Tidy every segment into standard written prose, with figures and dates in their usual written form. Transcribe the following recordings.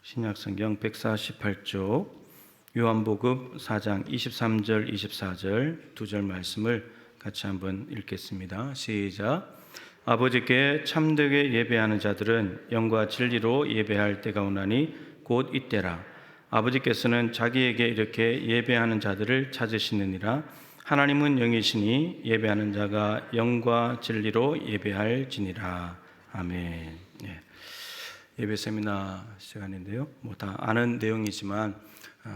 신약성경 148쪽 요한복음 4장 23절 24절 두 절 말씀을 같이 한번 읽겠습니다. 시작. 아버지께 참되게 예배하는 자들은 영과 진리로 예배할 때가 오나니 곧 이때라. 아버지께서는 자기에게 이렇게 예배하는 자들을 찾으시느니라. 하나님은 영이시니 예배하는 자가 영과 진리로 예배할지니라. 아멘. 예. 예배 세미나 시간인데요. 뭐 다 아는 내용이지만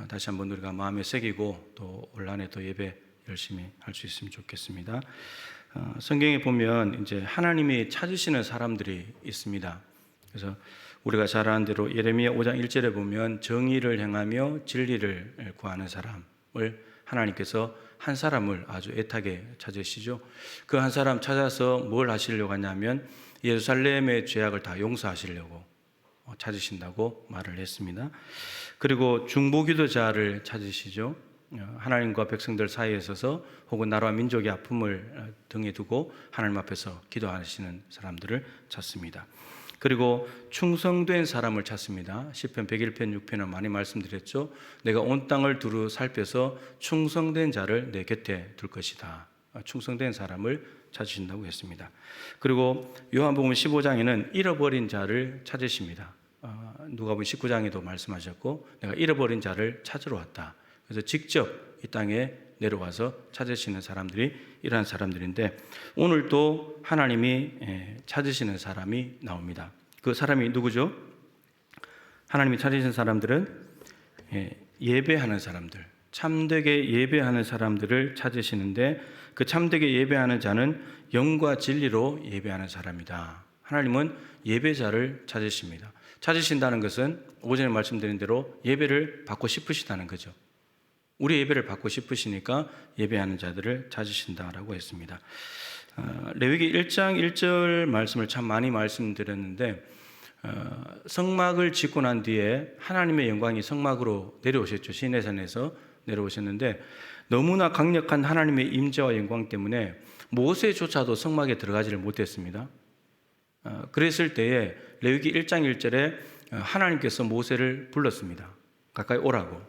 다시 한번 우리가 마음에 새기고 또 올 한해 또 예배 열심히 할 수 있으면 좋겠습니다. 성경에 보면 이제 하나님이 찾으시는 사람들이 있습니다. 그래서 우리가 잘 아는 대로 예레미야 5장 1절에 보면 정의를 행하며 진리를 구하는 사람을 하나님께서 한 사람을 아주 애타게 찾으시죠. 그 한 사람 찾아서 뭘 하시려고 하냐면 예루살렘의 죄악을 다 용서하시려고 찾으신다고 말을 했습니다. 그리고 중보기도자를 찾으시죠. 하나님과 백성들 사이에 서서 혹은 나라와 민족의 아픔을 등에 두고 하나님 앞에서 기도하시는 사람들을 찾습니다. 그리고 충성된 사람을 찾습니다. 시편 101편 6편은 많이 말씀드렸죠. 내가 온 땅을 두루 살펴서 충성된 자를 내 곁에 둘 것이다. 충성된 사람을 찾으신다고 했습니다. 그리고 요한복음 15장에는 잃어버린 자를 찾으십니다. 누가복음 19장에도 말씀하셨고 내가 잃어버린 자를 찾으러 왔다. 그래서 직접 이 땅에 내려와서 찾으시는 사람들이 이러한 사람들인데 오늘도 하나님이 찾으시는 사람이 나옵니다. 그 사람이 누구죠? 하나님이 찾으시는 사람들은 예배하는 사람들, 참되게 예배하는 사람들을 찾으시는데 그 참되게 예배하는 자는 영과 진리로 예배하는 사람이다. 하나님은 예배자를 찾으십니다. 찾으신다는 것은 오전에 말씀드린 대로 예배를 받고 싶으시다는 거죠. 우리 예배를 받고 싶으시니까 예배하는 자들을 찾으신다라고 했습니다. 레위기 1장 1절 말씀을 참 많이 말씀드렸는데 성막을 짓고 난 뒤에 하나님의 영광이 성막으로 내려오셨죠. 시내산에서 내려오셨는데 너무나 강력한 하나님의 임재와 영광 때문에 모세조차도 성막에 들어가지를 못했습니다. 그랬을 때에 레위기 1장 1절에 하나님께서 모세를 불렀습니다. 가까이 오라고.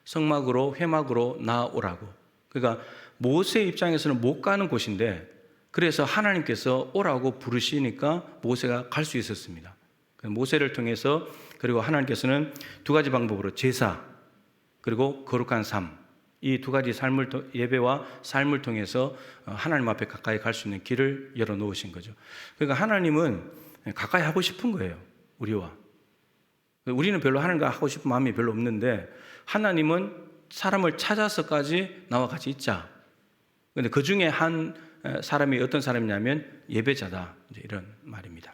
성막으로 회막으로 나오라고. 그러니까 모세 입장에서는 못 가는 곳인데 그래서 하나님께서 오라고 부르시니까 모세가 갈 수 있었습니다. 모세를 통해서 그리고 하나님께서는 두 가지 방법으로 제사 그리고 거룩한 삶 이 두 가지 삶을 예배와 삶을 통해서 하나님 앞에 가까이 갈 수 있는 길을 열어놓으신 거죠. 그러니까 하나님은 가까이 하고 싶은 거예요. 우리와. 우리는 별로 하나님과 하고 싶은 마음이 별로 없는데 하나님은 사람을 찾아서까지 나와 같이 있자. 그런데 그 중에 한 사람이 어떤 사람이냐면 예배자다. 이제 이런 말입니다.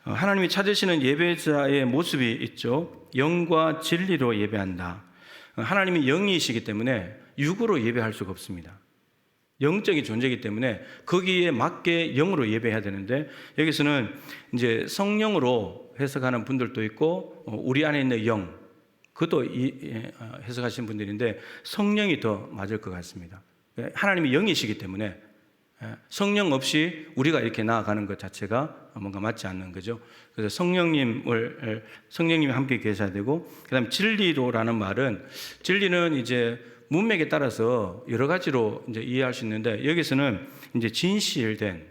하나님이 찾으시는 예배자의 모습이 있죠. 영과 진리로 예배한다. 하나님이 영이시기 때문에 육으로 예배할 수가 없습니다. 영적인 존재이기 때문에 거기에 맞게 영으로 예배해야 되는데 여기서는 이제 성령으로 해석하는 분들도 있고 우리 안에 있는 영 그것도 해석하시는 분들인데 성령이 더 맞을 것 같습니다. 하나님이 영이시기 때문에 성령 없이 우리가 이렇게 나아가는 것 자체가 뭔가 맞지 않는 거죠. 그래서 성령님이 함께 계셔야 되고, 그 다음에 진리로라는 말은, 진리는 이제 문맥에 따라서 여러 가지로 이제 이해할 수 있는데, 여기서는 이제 진실된,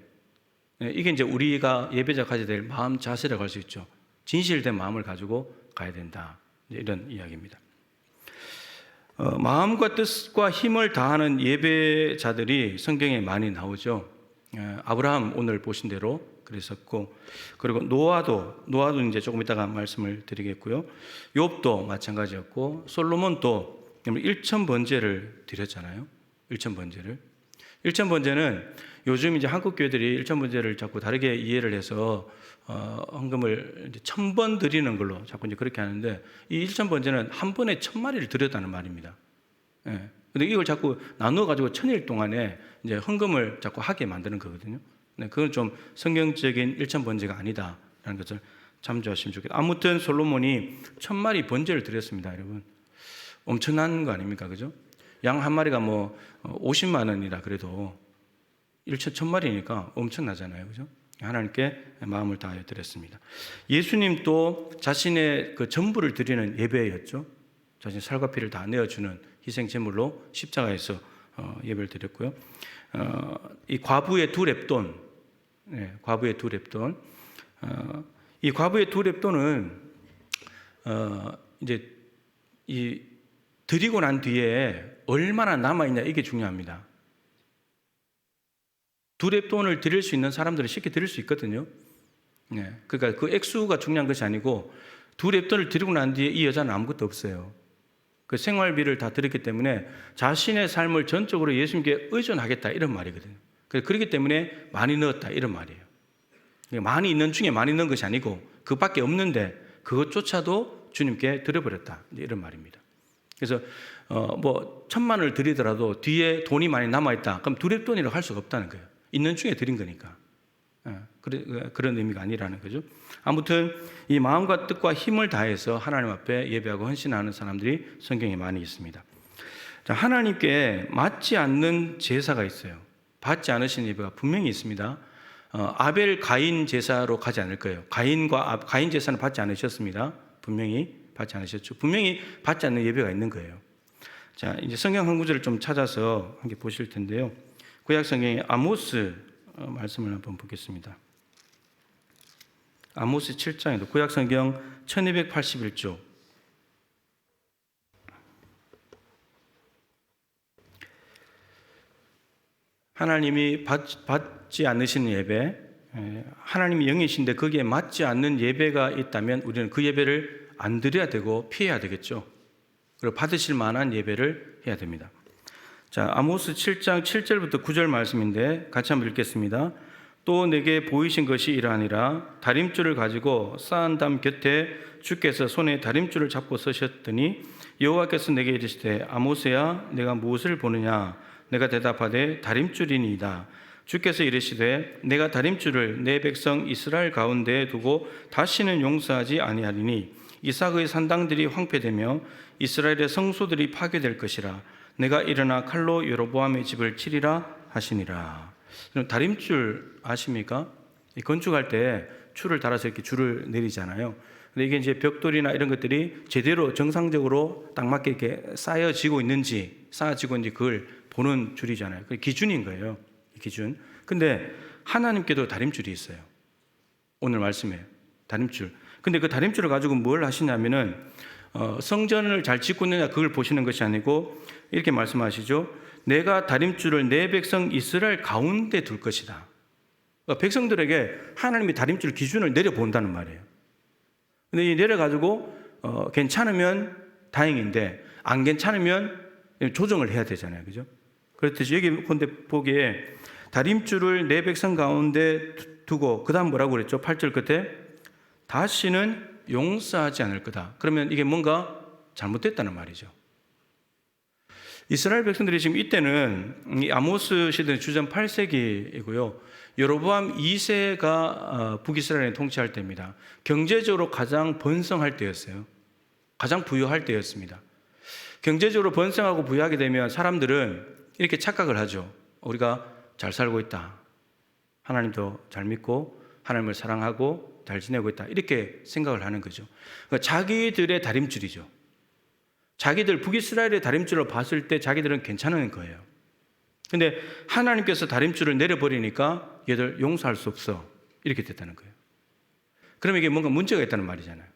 이게 이제 우리가 예배자 가져야 될 마음 자세라고 할 수 있죠. 진실된 마음을 가지고 가야 된다. 이런 이야기입니다. 마음과 뜻과 힘을 다하는 예배자들이 성경에 많이 나오죠. 아브라함 오늘 보신 대로 그랬었고, 그리고 노아도 이제 조금 이따가 말씀을 드리겠고요. 욥도 마찬가지였고, 솔로몬도 1,000번제를 드렸잖아요. 1,000번제는 요즘 이제 한국 교회들이 1,000번제를 자꾸 다르게 이해를 해서 헌금을 1,000번 드리는 걸로 자꾸 이제 그렇게 하는데 이 1,000번제는 한 번에 1,000마리를 드렸다는 말입니다. 예. 근데 이걸 자꾸 나누어 가지고 1,000일 동안에 이제 헌금을 자꾸 하게 만드는 거거든요. 네, 그건 좀 성경적인 1,000번제가 아니다라는 것을 참조하시면 좋겠다. 아무튼 솔로몬이 1,000마리 번제를 드렸습니다, 여러분. 엄청난 거 아닙니까, 그죠? 양 한 마리가 뭐 50만 원이라 그래도 1,000마리니까 엄청나잖아요, 그죠? 하나님께 마음을 다하여 드렸습니다. 예수님도 자신의 그 전부를 드리는 예배였죠. 자신의 살과 피를 다 내어주는 희생 제물로 십자가에서 예배를 드렸고요. 이 과부의 두 렙돈, 과부의 두 렙돈, 이 과부의 두 렙돈은 이제 이 드리고 난 뒤에 얼마나 남아 있냐 이게 중요합니다. 두 렙돈을 드릴 수 있는 사람들은 쉽게 드릴 수 있거든요. 그러니까 그 액수가 중요한 것이 아니고 두 렙돈을 드리고 난 뒤에 이 여자는 아무것도 없어요. 그 생활비를 다 드렸기 때문에 자신의 삶을 전적으로 예수님께 의존하겠다 이런 말이거든요. 그렇기 때문에 많이 넣었다 이런 말이에요. 많이 있는 중에 많이 넣은 것이 아니고 그밖에 없는데 그것조차도 주님께 드려버렸다 이런 말입니다. 그래서 뭐 1,000만을 드리더라도 뒤에 돈이 많이 남아있다. 그럼 두 렙돈이라고 할 수가 없다는 거예요. 있는 중에 드린 거니까. 그런 의미가 아니라는 거죠. 아무튼 이 마음과 뜻과 힘을 다해서 하나님 앞에 예배하고 헌신하는 사람들이 성경에 많이 있습니다. 자, 하나님께 맞지 않는 제사가 있어요. 받지 않으신 예배가 분명히 있습니다. 아벨 가인 제사로 가지 않을 거예요. 가인 제사는 받지 않으셨습니다. 분명히 받지 않으셨죠. 분명히 받지 않는 예배가 있는 거예요. 자, 이제 성경 한 구절을 좀 찾아서 함께 보실 텐데요. 구약 성경의 아모스 말씀을 한번 보겠습니다. 아모스 7장에도 구약 성경 1281쪽. 하나님이 받지 않으시는 예배, 하나님이 영이신데 거기에 맞지 않는 예배가 있다면 우리는 그 예배를 안 드려야 되고 피해야 되겠죠. 그리고 받으실 만한 예배를 해야 됩니다. 자, 아모스 7장 7절부터 9절 말씀인데 같이 한번 읽겠습니다. 또 내게 보이신 것이 이러하니라. 다림줄을 가지고 쌓은 담 곁에 주께서 손에 다림줄을 잡고 서셨더니 여호와께서 내게 이르시되 아모스야 내가 무엇을 보느냐. 내가 대답하되 다림줄이니이다. 주께서 이르시되 내가 다림줄을 내 백성 이스라엘 가운데에 두고 다시는 용서하지 아니하리니 이삭의 산당들이 황폐되며 이스라엘의 성소들이 파괴될 것이라. 내가 일어나 칼로 여로보암의 집을 치리라 하시니라. 다림줄 아십니까? 건축할 때 줄을 달아서 이렇게 줄을 내리잖아요. 근데 이게 이제 벽돌이나 이런 것들이 제대로 정상적으로 딱 맞게 이렇게 쌓여지고 있는지 그걸 보는 줄이잖아요. 그 기준인 거예요. 기준. 근데 하나님께도 다림줄이 있어요. 오늘 말씀에 다림줄. 근데 그 다림줄을 가지고 뭘 하시냐면은 성전을 잘 짓고 있느냐 그걸 보시는 것이 아니고 이렇게 말씀하시죠. 내가 다림줄을 내 백성 이스라엘 가운데 둘 것이다. 그러니까 백성들에게 하나님이 다림줄 기준을 내려본다는 말이에요. 근데 이 내려가지고 괜찮으면 다행인데 안 괜찮으면 조정을 해야 되잖아요. 그죠? 그렇듯이 여기 보기에 다림줄을 내 백성 가운데 두고 그 다음 뭐라고 그랬죠? 8절 끝에 다시는 용서하지 않을 거다. 그러면 이게 뭔가 잘못됐다는 말이죠. 이스라엘 백성들이 지금 이때는 이 아모스 시대 주전 8세기이고요. 여로보암 2세가 북이스라엘을 통치할 때입니다. 경제적으로 가장 번성할 때였어요. 가장 부유할 때였습니다. 경제적으로 번성하고 부유하게 되면 사람들은 이렇게 착각을 하죠. 우리가 잘 살고 있다. 하나님도 잘 믿고 하나님을 사랑하고 잘 지내고 있다. 이렇게 생각을 하는 거죠. 그러니까 자기들의 다림줄이죠. 자기들 북이스라엘의 다림줄을 봤을 때 자기들은 괜찮은 거예요. 근데 하나님께서 다림줄을 내려버리니까 얘들 용서할 수 없어. 이렇게 됐다는 거예요. 그러면 이게 뭔가 문제가 있다는 말이잖아요.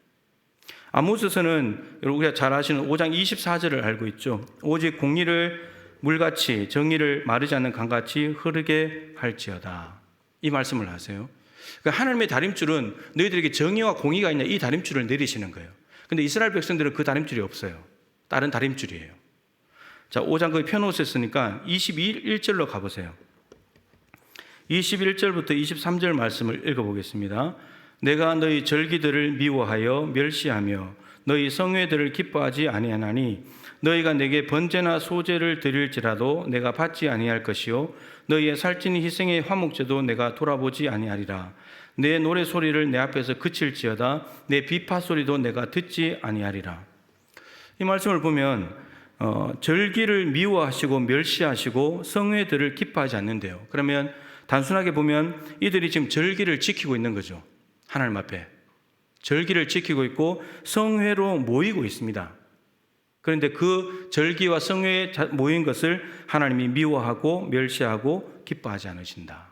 아모스서는 우리가 잘 아시는 5장 24절을 알고 있죠. 오직 공의를 물같이 정의를 마르지 않는 강같이 흐르게 할지어다. 이 말씀을 하세요. 그러니까 하나님의 다림줄은 너희들에게 정의와 공의가 있냐 이 다림줄을 내리시는 거예요. 근데 이스라엘 백성들은 그 다림줄이 없어요. 다른 다림줄이에요. 자, 5장 거의 펴놓으셨으니까 21절로 가보세요. 21절부터 23절 말씀을 읽어보겠습니다. 내가 너희 절기들을 미워하여 멸시하며 너희 성회들을 기뻐하지 아니하나니 너희가 내게 번제나 소제를 드릴지라도 내가 받지 아니할 것이요 너희의 살찐 희생의 화목제도 내가 돌아보지 아니하리라. 내 노래 소리를 내 앞에서 그칠지어다 내 비파 소리도 내가 듣지 아니하리라. 이 말씀을 보면 절기를 미워하시고 멸시하시고 성회들을 기뻐하지 않는데요. 그러면 단순하게 보면 이들이 지금 절기를 지키고 있는 거죠. 하나님 앞에. 절기를 지키고 있고 성회로 모이고 있습니다. 그런데 그 절기와 성회에 모인 것을 하나님이 미워하고 멸시하고 기뻐하지 않으신다.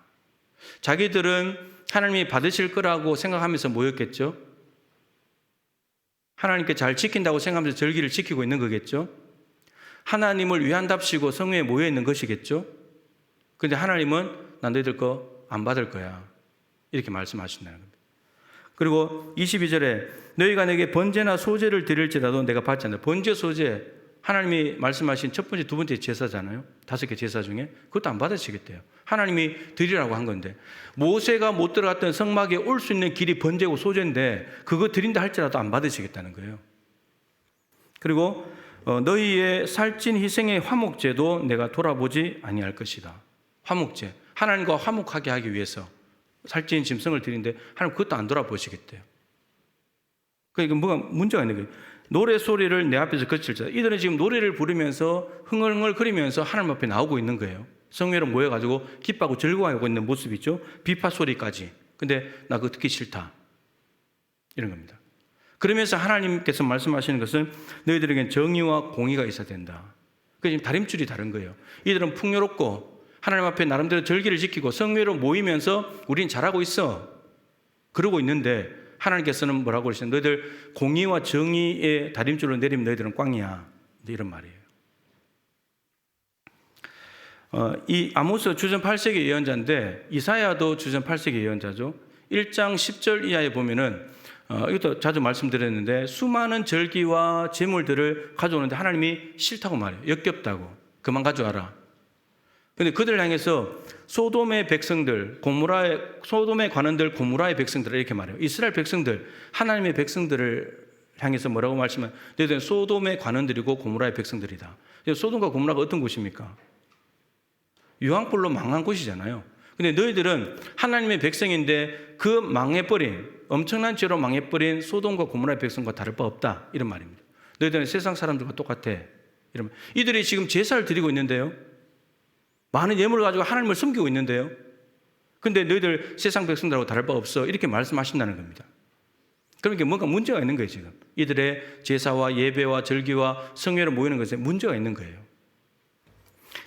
자기들은 하나님이 받으실 거라고 생각하면서 모였겠죠. 하나님께 잘 지킨다고 생각하면서 절기를 지키고 있는 거겠죠. 하나님을 위한답시고 성회에 모여 있는 것이겠죠. 그런데 하나님은 난 너희들 거 안 받을 거야. 이렇게 말씀하신다는 겁니다. 그리고 22절에 너희가 내게 번제나 소제를 드릴지라도 내가 받지 않는다. 번제, 소제, 하나님이 말씀하신 첫 번째, 두 번째 제사잖아요. 5개 제사 중에. 그것도 안 받으시겠대요. 하나님이 드리라고 한 건데. 모세가 못 들어갔던 성막에 올 수 있는 길이 번제고 소제인데 그거 드린다 할지라도 안 받으시겠다는 거예요. 그리고 너희의 살찐 희생의 화목제도 내가 돌아보지 아니할 것이다. 화목제. 하나님과 화목하게 하기 위해서 살찐 짐승을 드리는데 하나님 그것도 안 돌아보시겠대요. 그러니까 뭐가 문제가 있는 거예요. 노래 소리를 내 앞에서 거칠자. 이들은 지금 노래를 부르면서 흥얼흥얼거리면서 하나님 앞에 나오고 있는 거예요. 성회로 모여가지고 기뻐하고 즐거워하고 있는 모습이죠. 비파 소리까지. 근데 나 그거 듣기 싫다. 이런 겁니다. 그러면서 하나님께서 말씀하시는 것은 너희들에겐 정의와 공의가 있어야 된다. 그게 지금 다림줄이 다른 거예요. 이들은 풍요롭고 하나님 앞에 나름대로 절기를 지키고 성회로 모이면서 우린 잘하고 있어. 그러고 있는데 하나님께서는 뭐라고 그러시냐. 너희들 공의와 정의의 다림줄로 내리면 너희들은 꽝이야. 이런 말이에요. 이 아모스 주전 8세기 예언자인데 이사야도 주전 8세기 예언자죠. 1장 10절 이하에 보면은 이것도 자주 말씀드렸는데 수많은 절기와 제물들을 가져오는데 하나님이 싫다고 말해요. 역겹다고. 그만 가져와라. 그런데 그들을 향해서 소돔의 백성들, 소돔의 관원들, 고모라의 백성들 이렇게 말해요. 이스라엘 백성들, 하나님의 백성들을 향해서 뭐라고 말씀하면 너희들은 소돔의 관원들이고 고모라의 백성들이다. 소돔과 고모라가 어떤 곳입니까? 유황불로 망한 곳이잖아요. 근데 너희들은 하나님의 백성인데 그 망해버린, 엄청난 죄로 망해버린 소돔과 고모라의 백성과 다를 바 없다. 이런 말입니다. 너희들은 세상 사람들과 똑같아. 이런 말. 이들이 지금 제사를 드리고 있는데요. 많은 예물을 가지고 하나님을 섬기고 있는데요. 근데 너희들 세상 백성들하고 다를 바 없어. 이렇게 말씀하신다는 겁니다. 그러니까 뭔가 문제가 있는 거예요, 지금. 이들의 제사와 예배와 절기와 성회로 모이는 것에 문제가 있는 거예요.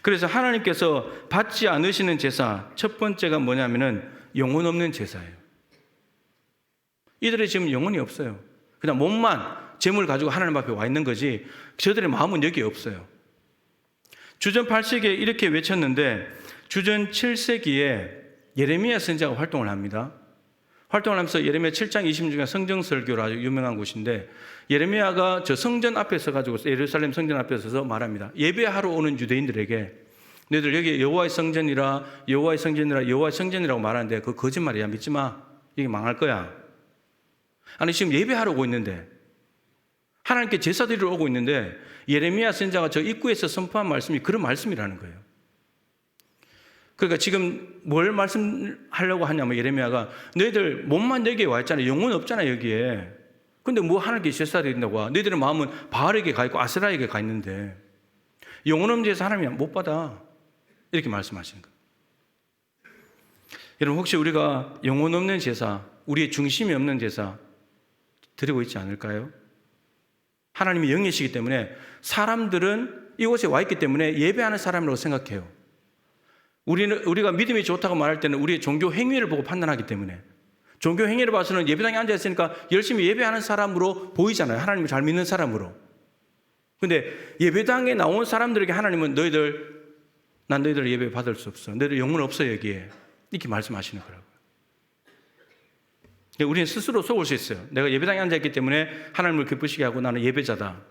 그래서 하나님께서 받지 않으시는 제사, 첫 번째가 뭐냐면은 영혼 없는 제사예요. 이들이 지금 영혼이 없어요. 그냥 몸만 재물 가지고 하나님 앞에 와 있는 거지 저들의 마음은 여기에 없어요. 주전 8세기에 이렇게 외쳤는데 주전 7세기에 예레미야 선지자가 활동을 합니다. 활동을 하면서 예레미야 7장 20절 성정설교로 아주 유명한 곳인데 예레미야가 저 성전 앞에 서가지고 예루살렘 성전 앞에 서서 말합니다. 예배하러 오는 유대인들에게 너희들 여기 여호와의 성전이라 여호와의 성전이라 여호와의 성전이라고 말하는데 그거 거짓말이야. 믿지 마. 이게 망할 거야. 아니 지금 예배하러 오고 있는데 하나님께 제사 드리러 오고 있는데 예레미야 선지자가 저 입구에서 선포한 말씀이 그런 말씀이라는 거예요. 그러니까 지금 뭘 말씀하려고 하냐면 예레미야가 너희들 몸만 여기에 와 있잖아. 영혼 없잖아 여기에. 근데 뭐 하나님께 제사 드린다고 와. 너희들의 마음은 바알에게 가 있고 아세라에게 가 있는데 영혼 없는 제사 하나님이 못 받아. 이렇게 말씀하시는 거예요. 여러분 혹시 우리가 영혼 없는 제사, 우리의 중심이 없는 제사 드리고 있지 않을까요? 하나님이 영이시기 때문에 사람들은 이곳에 와 있기 때문에 예배하는 사람이라고 생각해요. 우리가 믿음이 좋다고 말할 때는 우리의 종교 행위를 보고 판단하기 때문에 종교 행위를 봐서는 예배당에 앉아 있으니까 열심히 예배하는 사람으로 보이잖아요. 하나님을 잘 믿는 사람으로. 근데 예배당에 나온 사람들에게 하나님은 난 너희들 예배 받을 수 없어. 너희들 영혼 없어 여기에. 이렇게 말씀하시는 거라고요. 우리는 스스로 속을 수 있어요. 내가 예배당에 앉아있기 때문에 하나님을 기쁘시게 하고 나는 예배자다.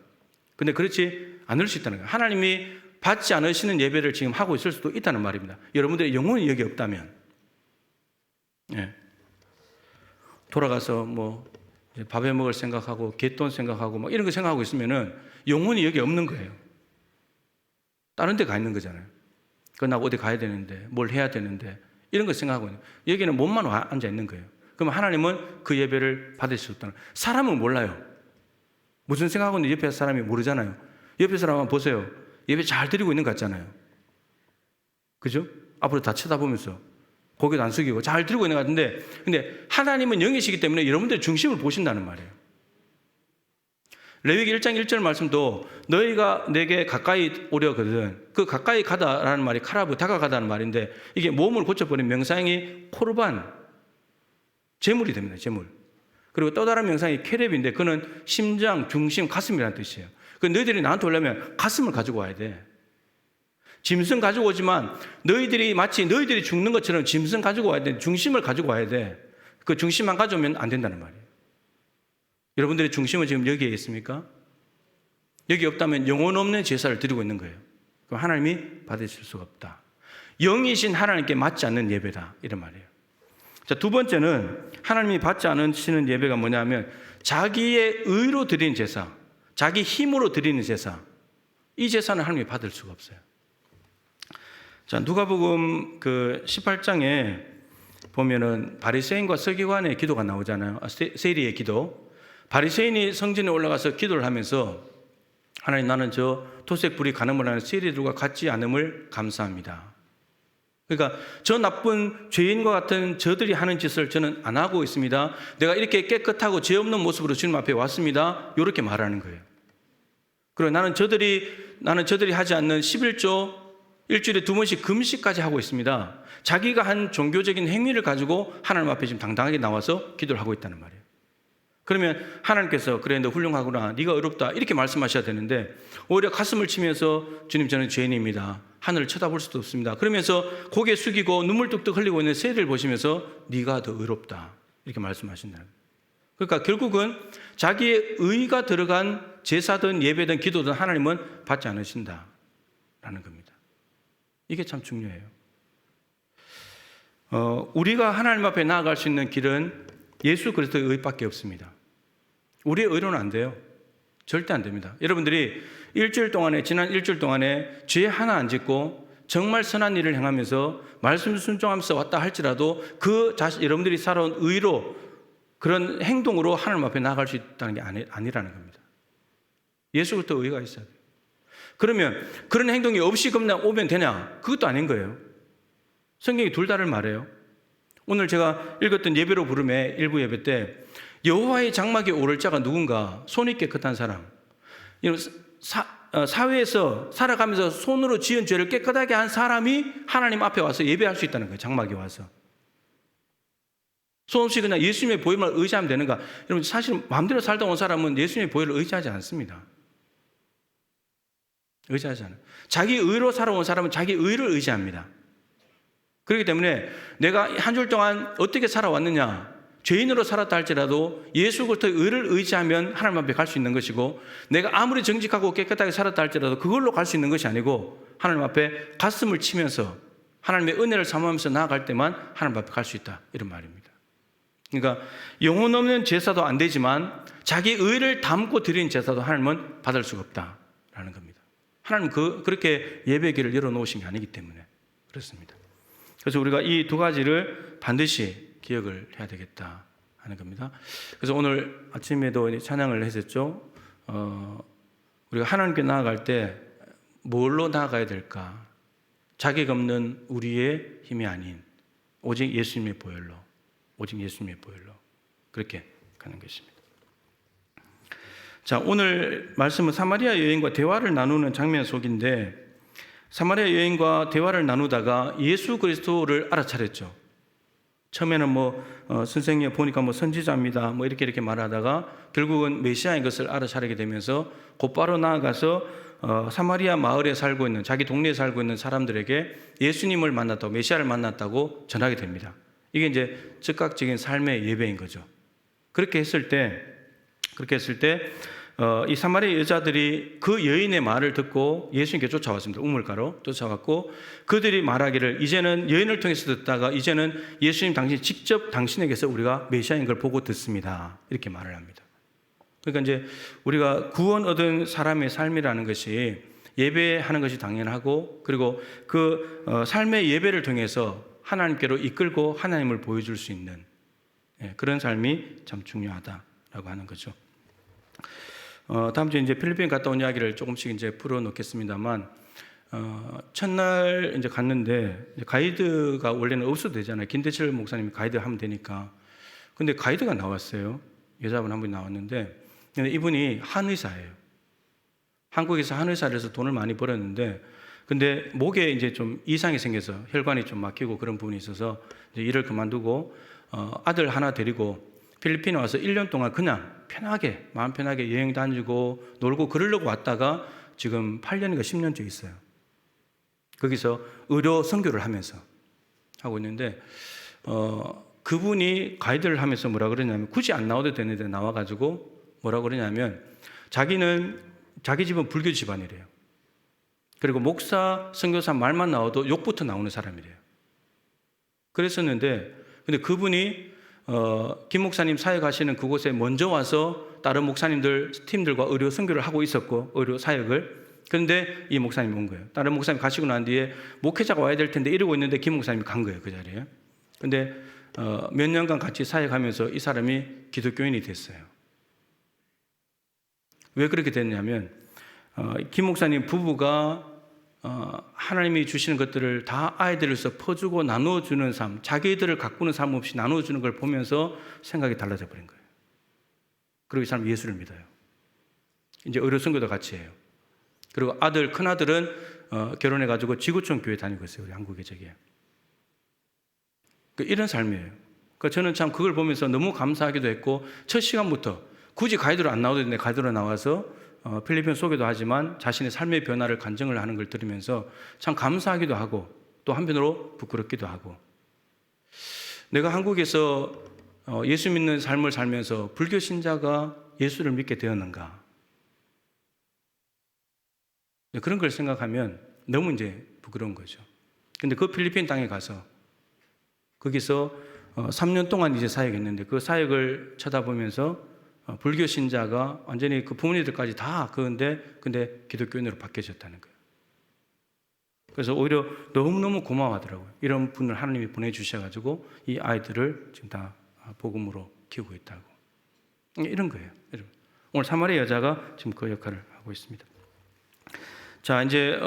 근데 그렇지 않을 수 있다는 거예요. 하나님이 받지 않으시는 예배를 지금 하고 있을 수도 있다는 말입니다. 여러분들의 영혼이 여기 없다면 돌아가서 뭐 밥에 먹을 생각하고 갯돈 생각하고 뭐 이런 거 생각하고 있으면은 영혼이 여기 없는 거예요. 다른 데 가 있는 거잖아요. 나 어디 가야 되는데 뭘 해야 되는데 이런 거 생각하고 있는 거예요. 여기는 몸만 앉아 있는 거예요. 그럼 하나님은 그 예배를 받을 수 없다는 거예요. 사람은 몰라요. 무슨 생각하고 있는지 옆에 사람이 모르잖아요. 옆에 사람 한번 보세요. 예배 잘 드리고 있는 것 같잖아요. 그죠? 앞으로 다 쳐다보면서 고개도 안 숙이고 잘 들고 있는 것 같은데, 근데 하나님은 영이시기 때문에 여러분들의 중심을 보신다는 말이에요. 레위기 1장 1절 말씀도 너희가 내게 가까이 오려거든, 그 가까이 가다라는 말이 카라브, 다가가다는 말인데, 이게 몸을 고쳐버린 명상이 코르반, 제물이 됩니다. 제물. 그리고 또 다른 명상이 케렙인데, 그는 심장, 중심, 가슴이라는 뜻이에요. 그 너희들이 나한테 오려면 가슴을 가지고 와야 돼. 짐승 가지고 오지만 마치 너희들이 죽는 것처럼 짐승 가지고 와야 돼. 중심을 가지고 와야 돼. 그 중심만 가져오면 안 된다는 말이에요. 여러분들의 중심은 지금 여기에 있습니까? 여기 없다면 영혼 없는 제사를 드리고 있는 거예요. 그럼 하나님이 받으실 수가 없다. 영이신 하나님께 맞지 않는 예배다, 이런 말이에요. 자, 두 번째는 하나님이 받지 않으시는 예배가 뭐냐면 자기의 의로 드리는 제사, 자기 힘으로 드리는 제사, 이 제사는 하나님이 받을 수가 없어요. 자, 누가복음 그 18장에 보면은 바리새인과 서기관의 기도가 나오잖아요. 세리의 기도. 바리새인이 성전에 올라가서 기도를 하면서 하나님, 나는 저 토색 불이 간음을 하는 세리들과 같지 않음을 감사합니다. 그러니까 저 나쁜 죄인과 같은 저들이 하는 짓을 저는 안 하고 있습니다. 내가 이렇게 깨끗하고 죄 없는 모습으로 주님 앞에 왔습니다. 이렇게 말하는 거예요. 그리고 나는 저들이 하지 않는 11조, 일주일에 2번씩 금식까지 하고 있습니다. 자기가 한 종교적인 행위를 가지고 하나님 앞에 지금 당당하게 나와서 기도를 하고 있다는 말이에요. 그러면 하나님께서 그래, 너 훌륭하구나, 네가 어렵다, 이렇게 말씀하셔야 되는데, 오히려 가슴을 치면서 주님, 저는 죄인입니다, 하늘을 쳐다볼 수도 없습니다, 그러면서 고개 숙이고 눈물 뚝뚝 흘리고 있는 세리를 보시면서 네가 더 의롭다, 이렇게 말씀하신다는 거예요. 그러니까 결국은 자기의 의가 들어간 제사든 예배든 기도든 하나님은 받지 않으신다라는 겁니다. 이게 참 중요해요. 우리가 하나님 앞에 나아갈 수 있는 길은 예수 그리스도의 의밖에 없습니다. 우리의 의로는 안 돼요. 절대 안 됩니다. 여러분들이 지난 일주일 동안에 죄 하나 안 짓고 정말 선한 일을 행하면서 말씀 순종하면서 왔다 할지라도 여러분들이 살아온 의로, 그런 행동으로 하나님 앞에 나아갈 수 있다는 게 아니라는 겁니다. 예수 그리스도 의가 있어야 돼요. 그러면 그런 행동이 없이 그냥 오면 되냐? 그것도 아닌 거예요. 성경이 둘 다를 말해요. 오늘 제가 읽었던 예배로 부름의 일부 예배 때 여호와의 장막에 오를 자가 누군가? 손이 깨끗한 사람. 사회에서 살아가면서 손으로 지은 죄를 깨끗하게 한 사람이 하나님 앞에 와서 예배할 수 있다는 거예요. 장막에 와서. 손 없이 그냥 예수님의 보혈만 의지하면 되는가? 여러분, 사실 마음대로 살다 온 사람은 예수님의 보혈을 의지하지 않습니다. 의지하지 않아요. 자기 의로 살아온 사람은 자기 의를 의지합니다. 그렇기 때문에 내가 한 주 동안 어떻게 살아왔느냐, 죄인으로 살았다 할지라도 예수 그리스도의 의를 의지하면 하나님 앞에 갈 수 있는 것이고, 내가 아무리 정직하고 깨끗하게 살았다 할지라도 그걸로 갈 수 있는 것이 아니고 하나님 앞에 가슴을 치면서 하나님의 은혜를 사모하면서 나아갈 때만 하나님 앞에 갈 수 있다, 이런 말입니다. 그러니까 영혼 없는 제사도 안 되지만 자기 의를 담고 드린 제사도 하나님은 받을 수가 없다라는 겁니다. 하나님은 그렇게 예배기를 열어놓으신 게 아니기 때문에 그렇습니다. 그래서 우리가 이 두 가지를 반드시 기억을 해야 되겠다 하는 겁니다. 그래서 오늘 아침에도 찬양을 했었죠. 우리가 하나님께 나아갈 때 뭘로 나아가야 될까? 자격 없는 우리의 힘이 아닌 오직 예수님의 보혈로, 오직 예수님의 보혈로 그렇게 가는 것입니다. 자, 오늘 말씀은 사마리아 여인과 대화를 나누는 장면 속인데, 사마리아 여인과 대화를 나누다가 예수 그리스도를 알아차렸죠. 처음에는 선생님 보니까 선지자입니다, 이렇게 말하다가 결국은 메시아인 것을 알아차리게 되면서 곧바로 나아가서 사마리아 마을에 살고 있는, 자기 동네에 살고 있는 사람들에게 예수님을 만났다고, 메시아를 만났다고 전하게 됩니다. 이게 이제 즉각적인 삶의 예배인 거죠. 그렇게 했을 때 이 사마리아 여자들이 그 여인의 말을 듣고 예수님께 쫓아왔습니다. 우물가로 쫓아왔고, 그들이 말하기를, 이제는 여인을 통해서 듣다가 이제는 예수님 당신 직접 당신에게서 우리가 메시아인 걸 보고 듣습니다, 이렇게 말을 합니다. 그러니까 이제 우리가 구원 얻은 사람의 삶이라는 것이 예배하는 것이 당연하고, 그리고 그 삶의 예배를 통해서 하나님께로 이끌고 하나님을 보여줄 수 있는 그런 삶이 참 중요하다라고 하는 거죠. 다음 주에 이제 필리핀 갔다 온 이야기를 조금씩 이제 풀어놓겠습니다만, 첫날 이제 갔는데 이제 가이드가 원래는 없어도 되잖아요. 김대철 목사님이 가이드 하면 되니까. 근데 가이드가 나왔어요. 여자분 한 분이 나왔는데, 근데 이분이 한의사예요. 한국에서 한의사를 해서 돈을 많이 벌었는데, 근데 목에 이제 좀 이상이 생겨서 혈관이 좀 막히고 그런 부분이 있어서 이제 일을 그만두고 아들 하나 데리고 필리핀에 와서 1년 동안 그냥 편하게 마음 편하게 여행 다니고 놀고 그러려고 왔다가 지금 8년인가 10년째 있어요. 거기서 의료 선교를 하면서 하고 있는데 그분이 가이드를 하면서 뭐라 그러냐면, 굳이 안 나와도 되는데 나와가지고 뭐라 그러냐면, 자기는 자기 집은 불교 집안이래요. 그리고 목사, 선교사 말만 나와도 욕부터 나오는 사람이래요. 그랬었는데, 근데 그분이 김 목사님 사역하시는 그곳에 먼저 와서 다른 목사님들 팀들과 의료 선교를 하고 있었고, 의료 사역을. 그런데 이 목사님이 온 거예요. 다른 목사님 가시고 난 뒤에 목회자가 와야 될 텐데 이러고 있는데 김 목사님이 간 거예요, 그 자리에. 근데 몇 년간 같이 사역하면서 이 사람이 기독교인이 됐어요. 왜 그렇게 됐냐면 김 목사님 부부가 하나님이 주시는 것들을 다 아이들로서 퍼주고 나누어주는 삶, 자기들을 가꾸는 삶 없이 나누어주는 걸 보면서 생각이 달라져 버린 거예요. 그리고 이 사람 예수를 믿어요. 이제 의료 선교도 같이 해요. 그리고 아들, 큰아들은 결혼해가지고 지구촌 교회 다니고 있어요. 우리 한국에 저기에. 이런 삶이에요. 그러니까 저는 참 그걸 보면서 너무 감사하기도 했고, 첫 시간부터 굳이 가이드로 안 나와도 되는데 가이드로 나와서 필리핀 소개도 하지만 자신의 삶의 변화를 간증을 하는 걸 들으면서 참 감사하기도 하고, 또 한편으로 부끄럽기도 하고, 내가 한국에서 예수 믿는 삶을 살면서 불교 신자가 예수를 믿게 되었는가, 그런 걸 생각하면 너무 이제 부끄러운 거죠. 근데 그 필리핀 땅에 가서 거기서 3년 동안 이제 사역했는데, 그 사역을 쳐다보면서 불교 신자가 완전히 그 부모님들까지 다 근데 기독교인으로 바뀌어졌다는 거예요. 그래서 오히려 너무너무 고마워하더라고요. 이런 분을 하나님이 보내주셔가지고 이 아이들을 지금 다 복음으로 키우고 있다고. 이런 거예요. 여러분. 오늘 사마리아 여자가 지금 그 역할을 하고 있습니다. 자, 이제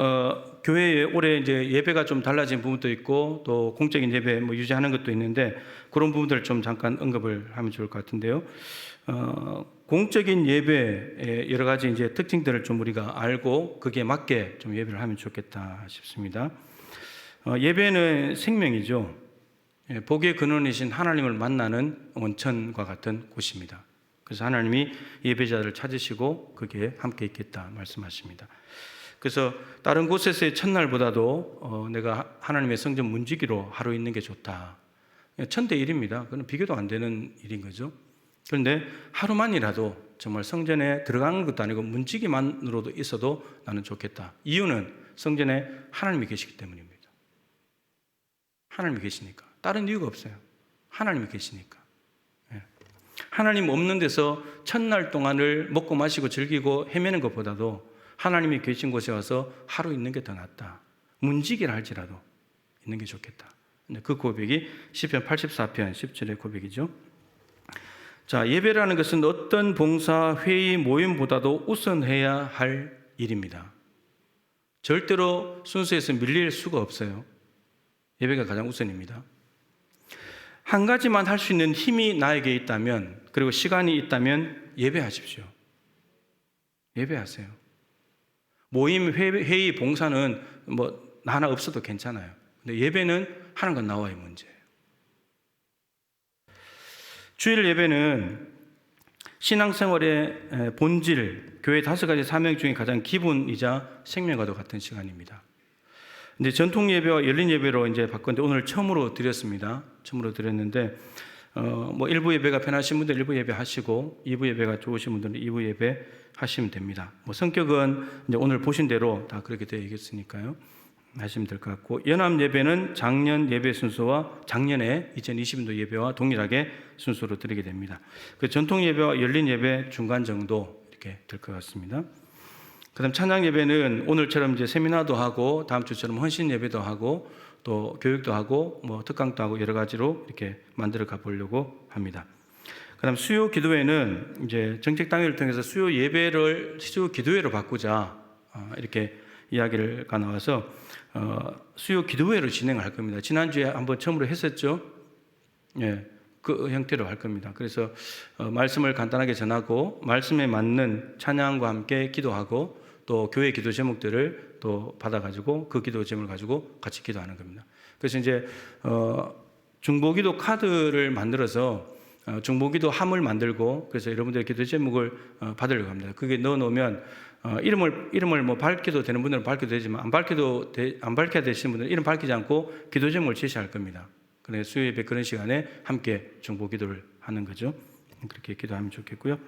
교회에 올해 이제 예배가 좀 달라진 부분도 있고, 또 공적인 예배 뭐 유지하는 것도 있는데, 그런 부분들을 좀 잠깐 언급을 하면 좋을 것 같은데요. 공적인 예배의 여러 가지 이제 특징들을 좀 우리가 알고 거기에 맞게 좀 예배를 하면 좋겠다 싶습니다. 예배는 생명이죠. 복의 근원이신 하나님을 만나는 원천과 같은 곳입니다. 그래서 하나님이 예배자들을 찾으시고 거기에 함께 있겠다 말씀하십니다. 그래서 다른 곳에서의 첫날보다도 내가 하나님의 성전 문지기로 하루 있는 게 좋다. 1000대1입니다. 그건 비교도 안 되는 일인 거죠. 그런데 하루만이라도 정말 성전에 들어가는 것도 아니고 문지기만으로도 있어도 나는 좋겠다. 이유는 성전에 하나님이 계시기 때문입니다. 하나님이 계시니까. 다른 이유가 없어요. 하나님이 계시니까. 하나님 없는 데서 첫날 동안을 먹고 마시고 즐기고 헤매는 것보다도 하나님이 계신 곳에 와서 하루 있는 게 더 낫다. 문지기를 할지라도 있는 게 좋겠다. 그 고백이 시편 84편 10절의 고백이죠. 자, 예배라는 것은 어떤 봉사, 회의, 모임보다도 우선해야 할 일입니다. 절대로 순서에서 밀릴 수가 없어요. 예배가 가장 우선입니다. 한 가지만 할 수 있는 힘이 나에게 있다면, 그리고 시간이 있다면 예배하십시오. 예배하세요. 모임, 회의, 봉사는 뭐 하나 없어도 괜찮아요. 근데 예배는 하는 건 나와의 문제예요. 주일 예배는 신앙생활의 본질, 교회 5가지 사명 중에 가장 기본이자 생명과도 같은 시간입니다. 근데 전통 예배와 열린 예배로 이제 바꿨는데 오늘 처음으로 드렸습니다. 처음으로 드렸는데 뭐 일부 예배가 편하신 분들 일부 예배 하시고 2부 예배가 좋으신 분들은 2부 예배 하시면 됩니다. 뭐 성격은 이제 오늘 보신 대로 다 그렇게 되어 있으니까요. 하시면 될 것 같고, 연합 예배는 작년 예배 순서와 작년에 2020년도 예배와 동일하게 순서로 드리게 됩니다. 그 전통 예배와 열린 예배 중간 정도 이렇게 될 것 같습니다. 그다음 찬양 예배는 오늘처럼 이제 세미나도 하고 다음 주처럼 헌신 예배도 하고 또 교육도 하고 뭐 특강도 하고 여러 가지로 이렇게 만들어 가보려고 합니다. 그다음 수요 기도회는 이제 정책 당회를 통해서 수요 예배를 수요 기도회로 바꾸자 이렇게 이야기가 나와서 수요 기도회로 진행을 할 겁니다. 지난주에 한번 처음으로 했었죠. 예, 그 형태로 할 겁니다. 그래서 말씀을 간단하게 전하고 말씀에 맞는 찬양과 함께 기도하고 또 교회 기도 제목들을 또 받아가지고 그 기도 제목을 가지고 같이 기도하는 겁니다. 그래서 이제 중보기도 카드를 만들어서 중보기도 함을 만들고 그래서 여러분들의 기도 제목을 받으려고 합니다. 그게 넣어놓으면 이름을 뭐 밝혀도 되는 분들은 밝혀도 되지만 안 밝혀야 되시는 분들은 이름 밝히지 않고 기도 제목을 제시할 겁니다. 그래서 수요 예배 그런 시간에 함께 중보기도를 하는 거죠. 그렇게 기도하면 좋겠고요.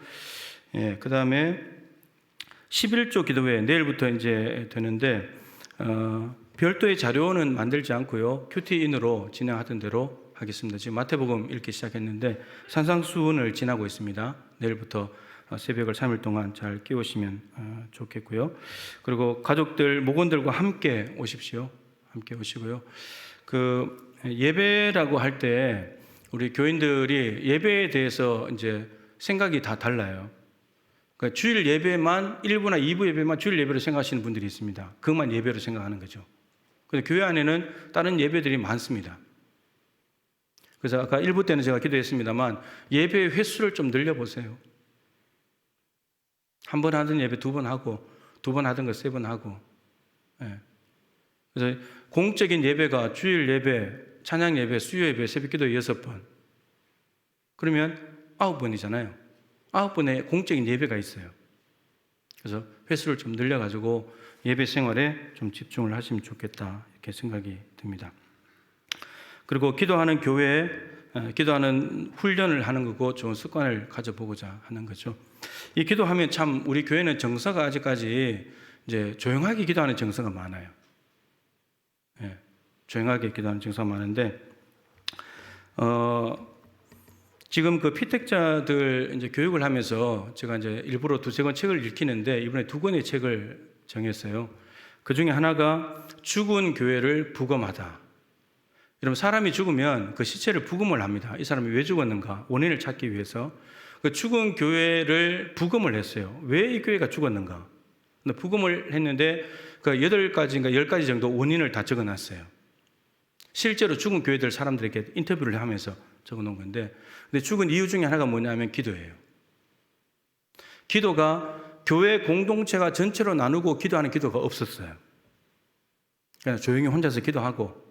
예, 그 다음에 11조 기도회 내일부터 이제 되는데 별도의 자료는 만들지 않고요. 큐티인으로 진행하던 대로 하겠습니다. 지금 마태복음 읽기 시작했는데 산상수훈을 지나고 있습니다. 내일부터 새벽을 3일 동안 잘 끼우시면 좋겠고요. 그리고 가족들, 목원들과 함께 오십시오. 함께 오시고요. 그 예배라고 할 때 우리 교인들이 예배에 대해서 이제 생각이 다 달라요. 그러니까 주일 예배만 1부나 2부 예배만 주일 예배로 생각하시는 분들이 있습니다. 그것만 예배로 생각하는 거죠. 근데 교회 안에는 다른 예배들이 많습니다. 그래서 아까 1부 때는 제가 기도했습니다만 예배 횟수를 좀 늘려보세요. 한 번 하던 예배 2번 하고 2번 하던 거 3번 하고. 예. 그래서 공적인 예배가 주일 예배, 찬양 예배, 수요 예배, 새벽기도 6번. 그러면 9번이잖아요. 9번의 공적인 예배가 있어요. 그래서 횟수를 좀 늘려가지고 예배 생활에 좀 집중을 하시면 좋겠다 이렇게 생각이 듭니다. 그리고 기도하는 교회에 기도하는 훈련을 하는 거고 좋은 습관을 가져보고자 하는 거죠. 이 기도하면 참 우리 교회는 정서가 아직까지 이제 조용하게 기도하는 정서가 많아요. 예, 조용하게 기도하는 정서가 많은데 지금 그 피택자들 이제 교육을 하면서 제가 이제 일부러 2-3권 책을 읽히는데 이번에 2권의 책을 정했어요. 그 중에 하나가 죽은 교회를 부검하다. 여러분 사람이 죽으면 그 시체를 부검을 합니다. 이 사람이 왜 죽었는가 원인을 찾기 위해서 그 죽은 교회를 부검을 했어요. 왜 이 교회가 죽었는가? 부검을 했는데 그 8가지인가 10가지 정도 원인을 다 적어놨어요. 실제로 죽은 교회들 사람들에게 인터뷰를 하면서 적어놓은 건데 근데 죽은 이유 중에 하나가 뭐냐면 기도예요. 기도가 교회 공동체가 전체로 나누고 기도하는 기도가 없었어요. 그냥 조용히 혼자서 기도하고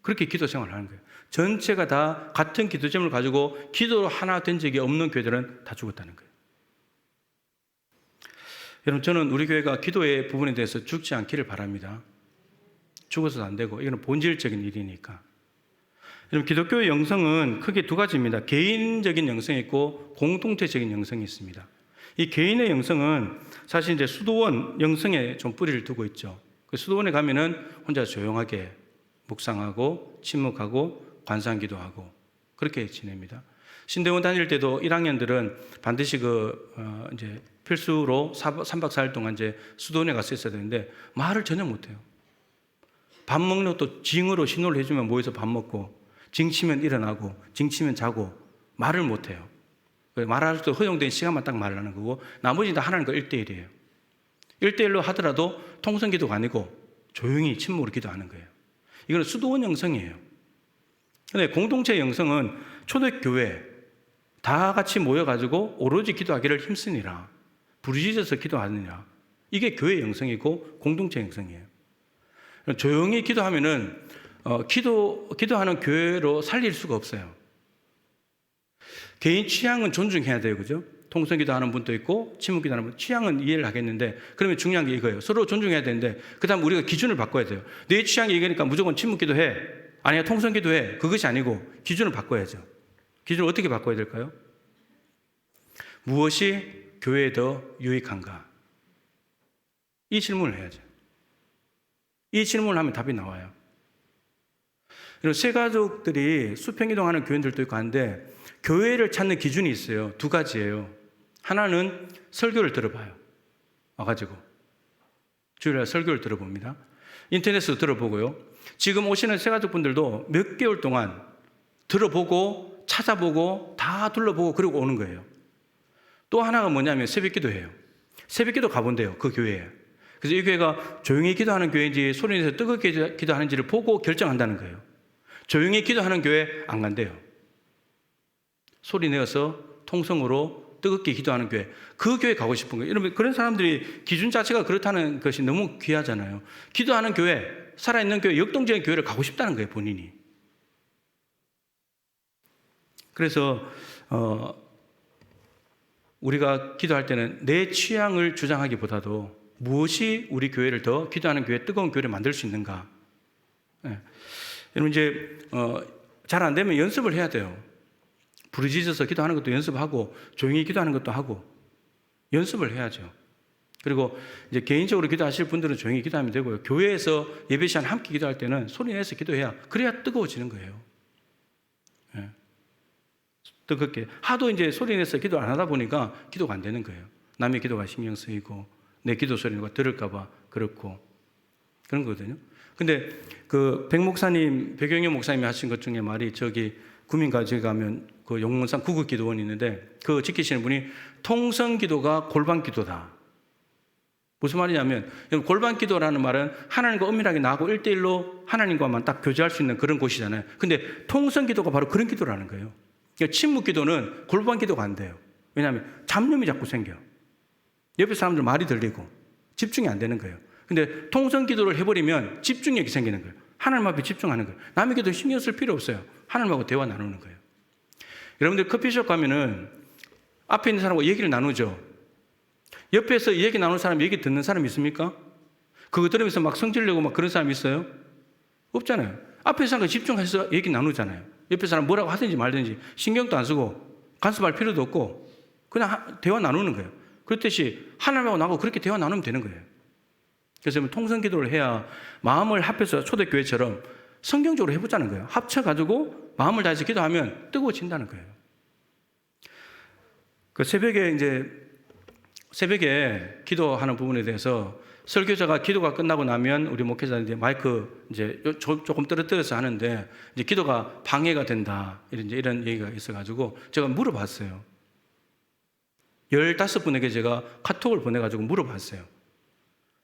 그렇게 기도 생활을 하는 거예요. 전체가 다 같은 기도 제목을 가지고 기도로 하나 된 적이 없는 교회들은 다 죽었다는 거예요. 여러분 저는 우리 교회가 기도의 부분에 대해서 죽지 않기를 바랍니다. 죽어서도 안 되고 이건 본질적인 일이니까. 여러분 기독교의 영성은 크게 2가지입니다. 개인적인 영성이 있고 공동체적인 영성이 있습니다. 이 개인의 영성은 사실 이제 수도원 영성에 좀 뿌리를 두고 있죠. 그 수도원에 가면은 혼자 조용하게 묵상하고 침묵하고 관상기도하고 그렇게 지냅니다. 신대원 다닐 때도 1학년들은 반드시 이제 필수로 3박 4일 동안 이제 수도원에 가서 있어야 되는데 말을 전혀 못해요. 밥 먹는 것도 징으로 신호를 해주면 모여서 밥 먹고 징치면 일어나고 징치면 자고 말을 못해요. 말할 수 허용된 시간만 딱 말을 하는 거고 나머지 다 하나님과 1대1이에요. 1대1로 하더라도 통성기도가 아니고 조용히 침묵으로 기도하는 거예요. 이건 수도원 영성이에요. 그런데 공동체 영성은 초대교회 다 같이 모여가지고 오로지 기도하기를 힘쓰니라 부르짖어서 기도하느냐 이게 교회 영성이고 공동체 영성이에요. 조용히 기도하면은 기도하는 교회로 살릴 수가 없어요. 개인 취향은 존중해야 돼요, 그죠? 통성기도 하는 분도 있고 침묵기도 하는 분 취향은 이해를 하겠는데 그러면 중요한 게 이거예요. 서로 존중해야 되는데 그다음 우리가 기준을 바꿔야 돼요. 내 취향이 이거니까 무조건 침묵기도 해. 아니야 통성기도 해. 그것이 아니고 기준을 바꿔야죠. 기준을 어떻게 바꿔야 될까요? 무엇이 교회에 더 유익한가? 이 질문을 해야죠. 이 질문을 하면 답이 나와요. 새가족들이 수평이동하는 교인들도 있고 한데 교회를 찾는 기준이 있어요. 2가지예요. 하나는 설교를 들어봐요. 와가지고 주일날 설교를 들어봅니다. 인터넷으로 들어보고요. 지금 오시는 새가족분들도 몇 개월 동안 들어보고 찾아보고 다 둘러보고 그러고 오는 거예요. 또 하나가 뭐냐면 새벽기도예요. 새벽기도 가본대요. 그 교회에. 그래서 이 교회가 조용히 기도하는 교회인지 소리내서 뜨겁게 기도하는지를 보고 결정한다는 거예요. 조용히 기도하는 교회 안 간대요. 소리내어서 통성으로 뜨겁게 기도하는 교회, 그 교회 가고 싶은 거예요. 여러분, 그런 사람들이 기준 자체가 그렇다는 것이 너무 귀하잖아요. 기도하는 교회, 살아있는 교회, 역동적인 교회를 가고 싶다는 거예요, 본인이. 그래서 우리가 기도할 때는 내 취향을 주장하기보다도 무엇이 우리 교회를 더 기도하는 교회, 뜨거운 교회를 만들 수 있는가. 예. 여러분, 이제 잘 안 되면 연습을 해야 돼요. 부르짖어서 기도하는 것도 연습하고 조용히 기도하는 것도 하고 연습을 해야죠. 그리고 이제 개인적으로 기도하실 분들은 조용히 기도하면 되고요. 교회에서 예배 시간 함께 기도할 때는 소리 내서 기도해야, 그래야 뜨거워지는 거예요. 예. 뜨겁게 하도 이제 소리 내서 기도 안 하다 보니까 기도가 안 되는 거예요. 남의 기도가 신경 쓰이고 내 기도 소리 누가 들을까봐 그렇고 그런 거거든요. 근데 그 백 목사님, 백영현 목사님이 하신 것 중에 말이, 저기 구민가지 가면 그 용문산 구급기도원이 있는데 그 지키시는 분이 통성기도가 골방기도다. 무슨 말이냐면, 골방기도라는 말은 하나님과 은밀하게 나하고 1대1로 하나님과만 딱 교제할 수 있는 그런 곳이잖아요. 근데 통성기도가 바로 그런 기도라는 거예요. 그러니까 침묵기도는 골방기도가 안 돼요. 왜냐하면 잡념이 자꾸 생겨요. 옆에 사람들 말이 들리고 집중이 안 되는 거예요. 근데 통성기도를 해버리면 집중력이 생기는 거예요. 하나님 앞에 집중하는 거예요. 남의 기도 신경 쓸 필요 없어요. 하나님하고 대화 나누는 거예요. 여러분들 커피숍 가면은 앞에 있는 사람하고 얘기를 나누죠. 옆에서 얘기 나누는 사람, 얘기 듣는 사람 있습니까? 그거 들으면서 막 성질내고 막 그런 사람 있어요? 없잖아요. 앞에 사람과 집중해서 얘기 나누잖아요. 옆에 사람 뭐라고 하든지 말든지 신경도 안 쓰고 간섭할 필요도 없고 그냥 대화 나누는 거예요. 그렇듯이 하나님하고 나하고 그렇게 대화 나누면 되는 거예요. 그래서 통성기도를 해야 마음을 합해서 초대교회처럼 성경적으로 해보자는 거예요. 합쳐가지고 마음을 다해서 기도하면 뜨거워진다는 거예요. 그 새벽에 기도하는 부분에 대해서 설교자가 기도가 끝나고 나면 우리 목회자는 이제 마이크 이제 조금 떨어뜨려서 하는데 이제 기도가 방해가 된다. 이런 얘기가 있어가지고 제가 물어봤어요. 15분에게 제가 카톡을 보내가지고 물어봤어요.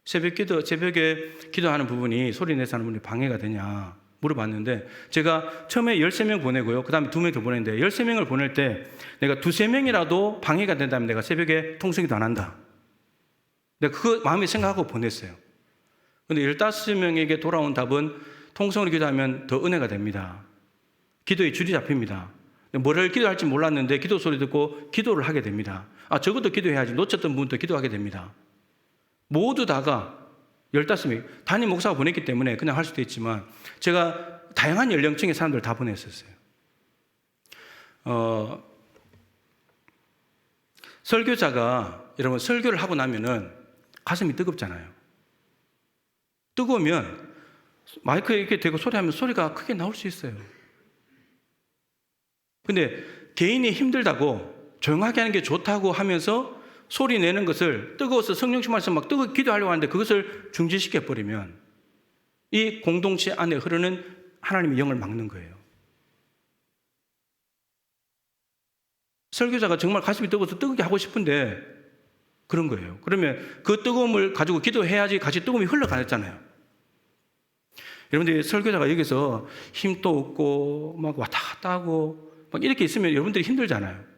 새벽에 기도하는 부분이 소리 내서 하는 분이 방해가 되냐 물어봤는데, 제가 처음에 13명 보내고요. 그 다음에 2명 더 보냈는데 13명을 보낼 때 내가 2~3명이라도 방해가 된다면 내가 새벽에 통성기도 안 한다. 내가 그거 마음에 생각하고 보냈어요. 근데 15명에게 돌아온 답은 통성으로 기도하면 더 은혜가 됩니다. 기도의 줄이 잡힙니다. 뭐를 기도할지 몰랐는데 기도 소리 듣고 기도를 하게 됩니다. 저것도 기도해야지. 놓쳤던 부분도 기도하게 됩니다. 모두 다가 15명, 담임 목사가 보냈기 때문에 그냥 할 수도 있지만 제가 다양한 연령층의 사람들 다 보냈었어요. 설교자가 여러분 설교를 하고 나면은 가슴이 뜨겁잖아요. 뜨거우면 마이크에 이렇게 대고 소리하면 소리가 크게 나올 수 있어요. 근데 개인이 힘들다고 조용하게 하는 게 좋다고 하면서 소리 내는 것을 뜨거워서 성령 충만해서 막 뜨겁게 기도하려고 하는데 그것을 중지시켜버리면 이 공동체 안에 흐르는 하나님의 영을 막는 거예요. 설교자가 정말 가슴이 뜨거워서 뜨겁게 하고 싶은데 그런 거예요. 그러면 그 뜨거움을 가지고 기도해야지 같이 뜨거움이 흘러가잖아요. 여러분들이 설교자가 여기서 힘도 없고 막 왔다 갔다 하고 막 이렇게 있으면 여러분들이 힘들잖아요.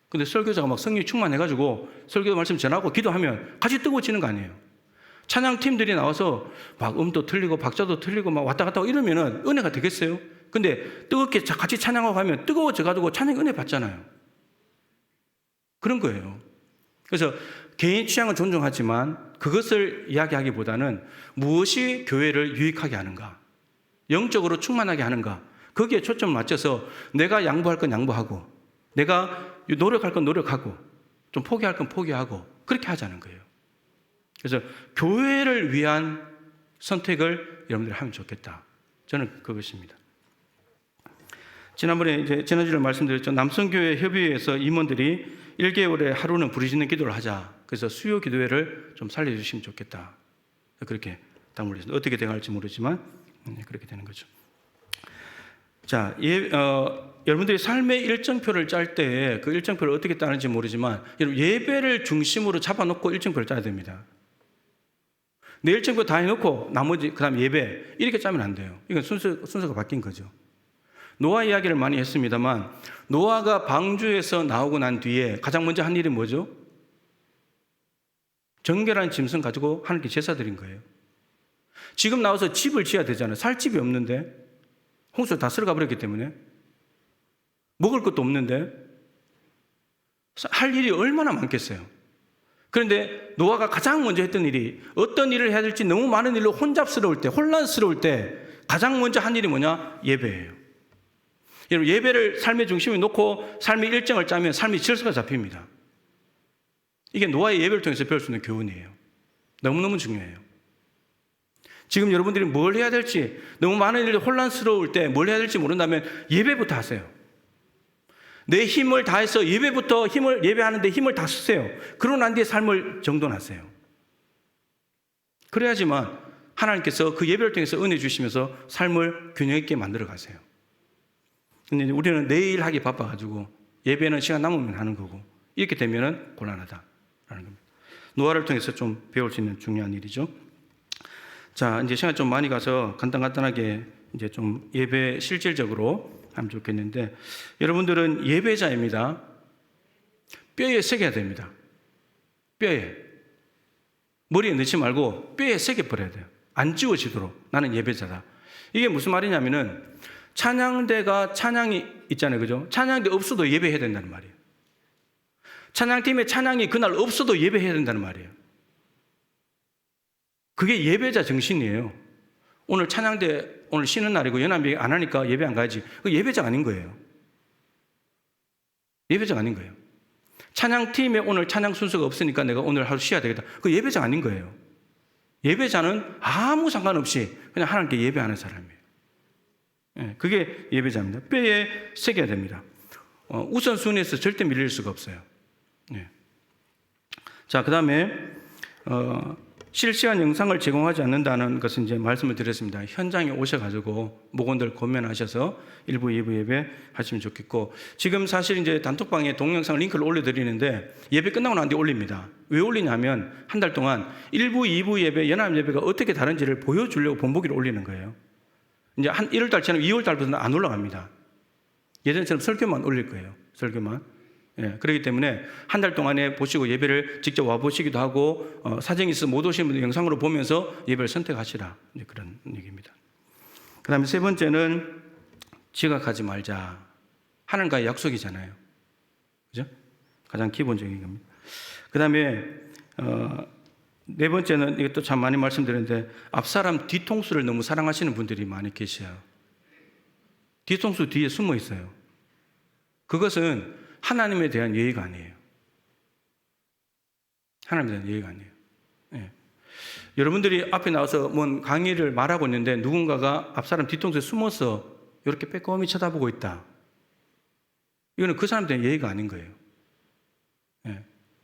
근데 설교자가 막 성령 충만해가지고 설교 말씀 전하고 기도하면 같이 뜨거워지는 거 아니에요. 찬양팀들이 나와서 막 음도 틀리고 박자도 틀리고 막 왔다 갔다 하고 이러면은 은혜가 되겠어요? 근데 뜨겁게 같이 찬양하고 하면 뜨거워져가지고 찬양 은혜 받잖아요. 그런 거예요. 그래서 개인 취향은 존중하지만 그것을 이야기하기보다는 무엇이 교회를 유익하게 하는가, 영적으로 충만하게 하는가, 거기에 초점을 맞춰서 내가 양보할 건 양보하고 내가 노력할 건 노력하고 좀 포기할 건 포기하고 그렇게 하자는 거예요. 그래서 교회를 위한 선택을 여러분들이 하면 좋겠다. 저는 그것입니다. 지난번에 지난주에 말씀드렸죠. 남성교회 협의회에서 임원들이 1개월에 하루는 부르짖는 기도를 하자. 그래서 수요 기도회를 좀 살려주시면 좋겠다. 그렇게 딱 물렸습니다. 어떻게 돼갈지 모르지만 그렇게 되는 거죠. 자, 여러분들이 삶의 일정표를 짤 때 그 일정표를 어떻게 따는지 모르지만 여러분 예배를 중심으로 잡아놓고 일정표를 짜야 됩니다. 내일 전부 다 해놓고 나머지 그다음 예배 이렇게 짜면 안 돼요. 이건 순서가 바뀐 거죠. 노아 이야기를 많이 했습니다만 노아가 방주에서 나오고 난 뒤에 가장 먼저 한 일이 뭐죠? 정결한 짐승 가지고 하나님께 제사 드린 거예요. 지금 나와서 집을 지어야 되잖아요. 살 집이 없는데, 홍수 다 쓸어가 버렸기 때문에 먹을 것도 없는데 할 일이 얼마나 많겠어요. 그런데 노아가 가장 먼저 했던 일이, 어떤 일을 해야 될지 너무 많은 일로 혼잡스러울 때, 혼란스러울 때 가장 먼저 한 일이 뭐냐? 예배예요. 여러분, 예배를 삶의 중심에 놓고 삶의 일정을 짜면 삶이 질서가 잡힙니다. 이게 노아의 예배를 통해서 배울 수 있는 교훈이에요. 너무너무 중요해요. 지금 여러분들이 뭘 해야 될지, 너무 많은 일이 혼란스러울 때 뭘 해야 될지 모른다면 예배부터 하세요. 내 힘을 다해서 예배하는데 힘을 다 쓰세요. 그러고 난 뒤에 삶을 정돈하세요. 그래야지만 하나님께서 그 예배를 통해서 은혜 주시면서 삶을 균형 있게 만들어 가세요. 근데 우리는 내일 하기 바빠가지고 예배는 시간 남으면 하는 거고, 이렇게 되면은 곤란하다라는 겁니다. 노아를 통해서 좀 배울 수 있는 중요한 일이죠. 자, 이제 시간 좀 많이 가서 간단하게 이제 좀 예배 실질적으로 하면 좋겠는데, 여러분들은 예배자입니다. 뼈에 새겨야 됩니다. 뼈에. 머리에 넣지 말고 뼈에 새겨버려야 돼요. 안 지워지도록 나는 예배자다. 이게 무슨 말이냐면은 찬양대가 찬양이 있잖아요. 그죠? 찬양대 없어도 예배해야 된다는 말이에요. 찬양팀의 찬양이 그날 없어도 예배해야 된다는 말이에요. 그게 예배자 정신이에요. 오늘 찬양대 오늘 쉬는 날이고 연합예배 안 하니까 예배 안 가야지. 그 예배자가 아닌 거예요. 예배자가 아닌 거예요. 찬양팀에 오늘 찬양 순서가 없으니까 내가 오늘 하루 쉬어야 되겠다. 그 예배자가 아닌 거예요. 예배자는 아무 상관없이 그냥 하나님께 예배하는 사람이에요. 그게 예배자입니다. 뼈에 새겨야 됩니다. 우선순위에서 절대 밀릴 수가 없어요. 자, 그 다음에 실시간 영상을 제공하지 않는다는 것은 이제 말씀을 드렸습니다. 현장에 오셔가지고 목원들 권면하셔서 1부, 2부 예배 하시면 좋겠고, 지금 사실 이제 단톡방에 동영상 링크를 올려드리는데 예배 끝나고 난 뒤에 올립니다. 왜 올리냐면 한 달 동안 1부, 2부 예배, 연합 예배가 어떻게 다른지를 보여주려고 본보기를 올리는 거예요. 이제 한 1월 달처럼 2월 달부터는 안 올라갑니다. 예전처럼 설교만 올릴 거예요. 설교만. 그렇기 때문에 한 달 동안에 보시고 예배를 직접 와보시기도 하고, 사정이 있어 못 오시는 분들 영상으로 보면서 예배를 선택하시라. 이제 그런 얘기입니다. 그 다음에 세 번째는 지각하지 말자. 하나님과의 약속이잖아요. 그죠? 가장 기본적인 겁니다. 그 다음에, 네 번째는 이것도 참 많이 말씀드렸는데, 앞사람 뒤통수를 너무 사랑하시는 분들이 많이 계셔요. 뒤통수 뒤에 숨어 있어요. 그것은 하나님에 대한 예의가 아니에요. 하나님에 대한 예의가 아니에요. 여러분들이 앞에 나와서 뭔 강의를 말하고 있는데 누군가가 앞사람 뒤통수에 숨어서 이렇게 빼꼼히 쳐다보고 있다. 이거는 그 사람에 대한 예의가 아닌 거예요.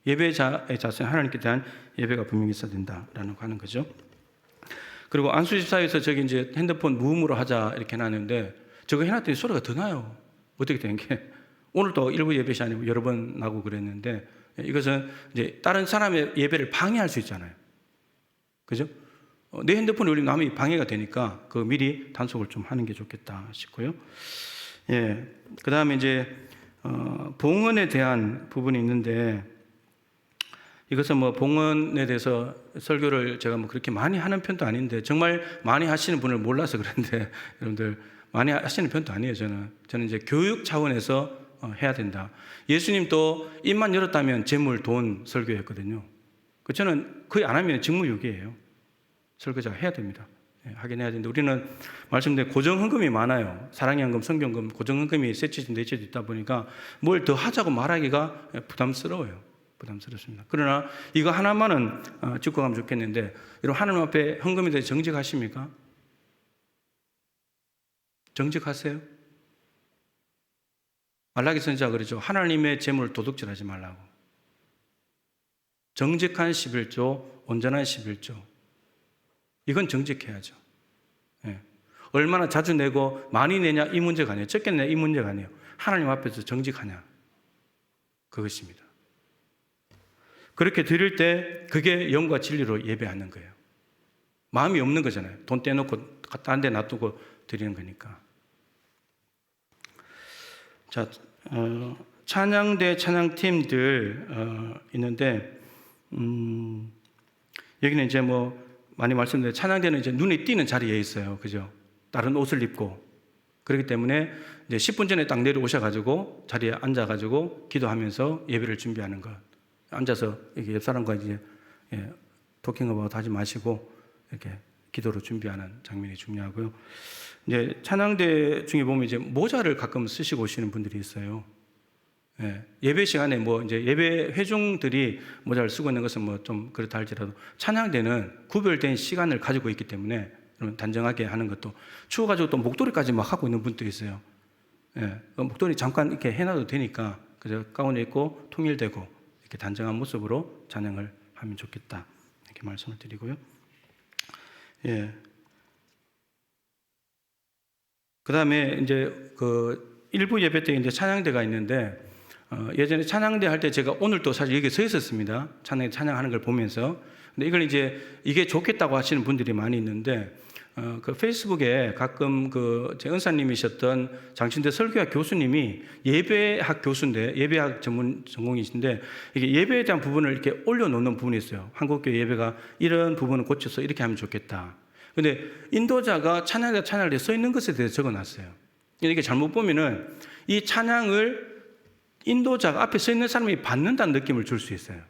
예배자의 자세는 하나님께 대한 예배가 분명히 있어야 된다라는 거 하는 거죠. 그리고 안수집사에서 저기 이제 핸드폰 무음으로 하자 이렇게 해놨는데, 저거 해놨더니 소리가 더 나요. 어떻게 된 게? 오늘도 일부 예배 시간에 여러 번 나고 그랬는데, 이것은 이제 다른 사람의 예배를 방해할 수 있잖아요. 그죠? 내 핸드폰이 울리면 남이 방해가 되니까 그 미리 단속을 좀 하는 게 좋겠다 싶고요. 그 다음에 이제, 봉헌에 대한 부분이 있는데, 이것은 뭐 봉헌에 대해서 설교를 제가 뭐 그렇게 많이 하는 편도 아닌데, 정말 많이 하시는 분을 몰라서 그런데, 여러분들 많이 하시는 편도 아니에요. 저는 이제 교육 차원에서 해야 된다. 예수님도 입만 열었다면 재물, 돈 설교했거든요. 저는 거의 안 하면 직무유기예요. 설교자가 해야 됩니다. 하긴 해야 되는데, 우리는 말씀대로 고정헌금이 많아요. 사랑의 헌금, 성경금, 고정헌금이 세치도 네치도 있다 보니까 뭘 더 하자고 말하기가 부담스러워요. 부담스럽습니다. 그러나 이거 하나만은 짚고 가면 좋겠는데, 여러분 하나님 앞에 헌금에 대해 정직하십니까? 정직하세요? 말라기 선지자가 그러죠. 하나님의 재물을 도둑질하지 말라고. 정직한 11조, 온전한 11조. 이건 정직해야죠. 얼마나 자주 내고 많이 내냐 이 문제가 아니에요. 적게 내냐 이 문제가 아니에요. 하나님 앞에서 정직하냐. 그것입니다. 그렇게 드릴 때 그게 영과 진리로 예배하는 거예요. 마음이 없는 거잖아요. 돈 떼놓고 딴 데 놔두고 드리는 거니까. 자, 찬양대 찬양팀들 있는데 여기는 이제 뭐 많이 말씀드린 찬양대는 이제 눈에 띄는 자리에 있어요. 그죠? 다른 옷을 입고. 그렇기 때문에 이제 10분 전에 딱 내려오셔가지고 자리에 앉아가지고 기도하면서 예배를 준비하는 것. 앉아서 이렇게 옆 사람과 이제 토킹어바웃 하지 마시고 이렇게 기도로 준비하는 장면이 중요하고요. 이제 찬양대 중에 보면 이제 모자를 가끔 쓰시고 오시는 분들이 있어요. 예배 시간에 뭐 이제 예배 회중들이 모자를 쓰고 있는 것은 뭐 좀 그렇다 할지라도 찬양대는 구별된 시간을 가지고 있기 때문에 단정하게 하는 것도 추워가지고 또 목도리까지 막 하고 있는 분도 있어요. 목도리 잠깐 이렇게 해놔도 되니까 그래서 가운에 입고 통일되고 이렇게 단정한 모습으로 찬양을 하면 좋겠다 이렇게 말씀을 드리고요. 그 다음에 이제 그 일부 예배 때 이제 찬양대가 있는데 예전에 찬양대 할 때 제가 오늘 또 사실 여기 서 있었습니다. 찬양하는 걸 보면서. 근데 이걸 이제 이게 좋겠다고 하시는 분들이 많이 있는데 그 페이스북에 가끔 그 제 은사님이셨던 장신대 설교학 교수님이 예배학 교수인데 예배학 전공이신데 이게 예배에 대한 부분을 이렇게 올려놓는 부분이 있어요. 한국교회 예배가 이런 부분을 고쳐서 이렇게 하면 좋겠다. 근데 인도자가 찬양할 때 써 있는 것에 대해서 적어놨어요. 이게 잘못 보면은 이 찬양을 인도자가 앞에 서 있는 사람이 받는다는 느낌을 줄 수 있어요.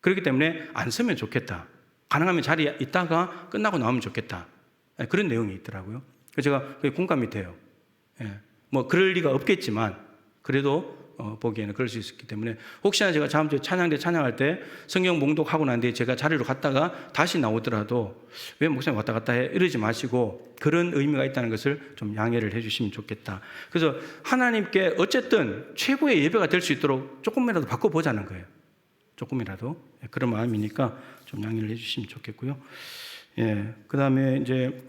그렇기 때문에 안 쓰면 좋겠다. 가능하면 자리에 있다가 끝나고 나오면 좋겠다. 그런 내용이 있더라고요. 그래서 제가 그게 공감이 돼요. 뭐 그럴 리가 없겠지만 그래도 보기에는 그럴 수 있기 때문에 혹시나 제가 다음 주에 찬양대 찬양할 때 성경 봉독하고 난 뒤에 제가 자리로 갔다가 다시 나오더라도 왜 목사님 왔다 갔다 해 이러지 마시고 그런 의미가 있다는 것을 좀 양해를 해주시면 좋겠다. 그래서 하나님께 어쨌든 최고의 예배가 될 수 있도록 조금이라도 바꿔보자는 거예요. 조금이라도 그런 마음이니까 좀 양해를 해주시면 좋겠고요. 그 다음에 이제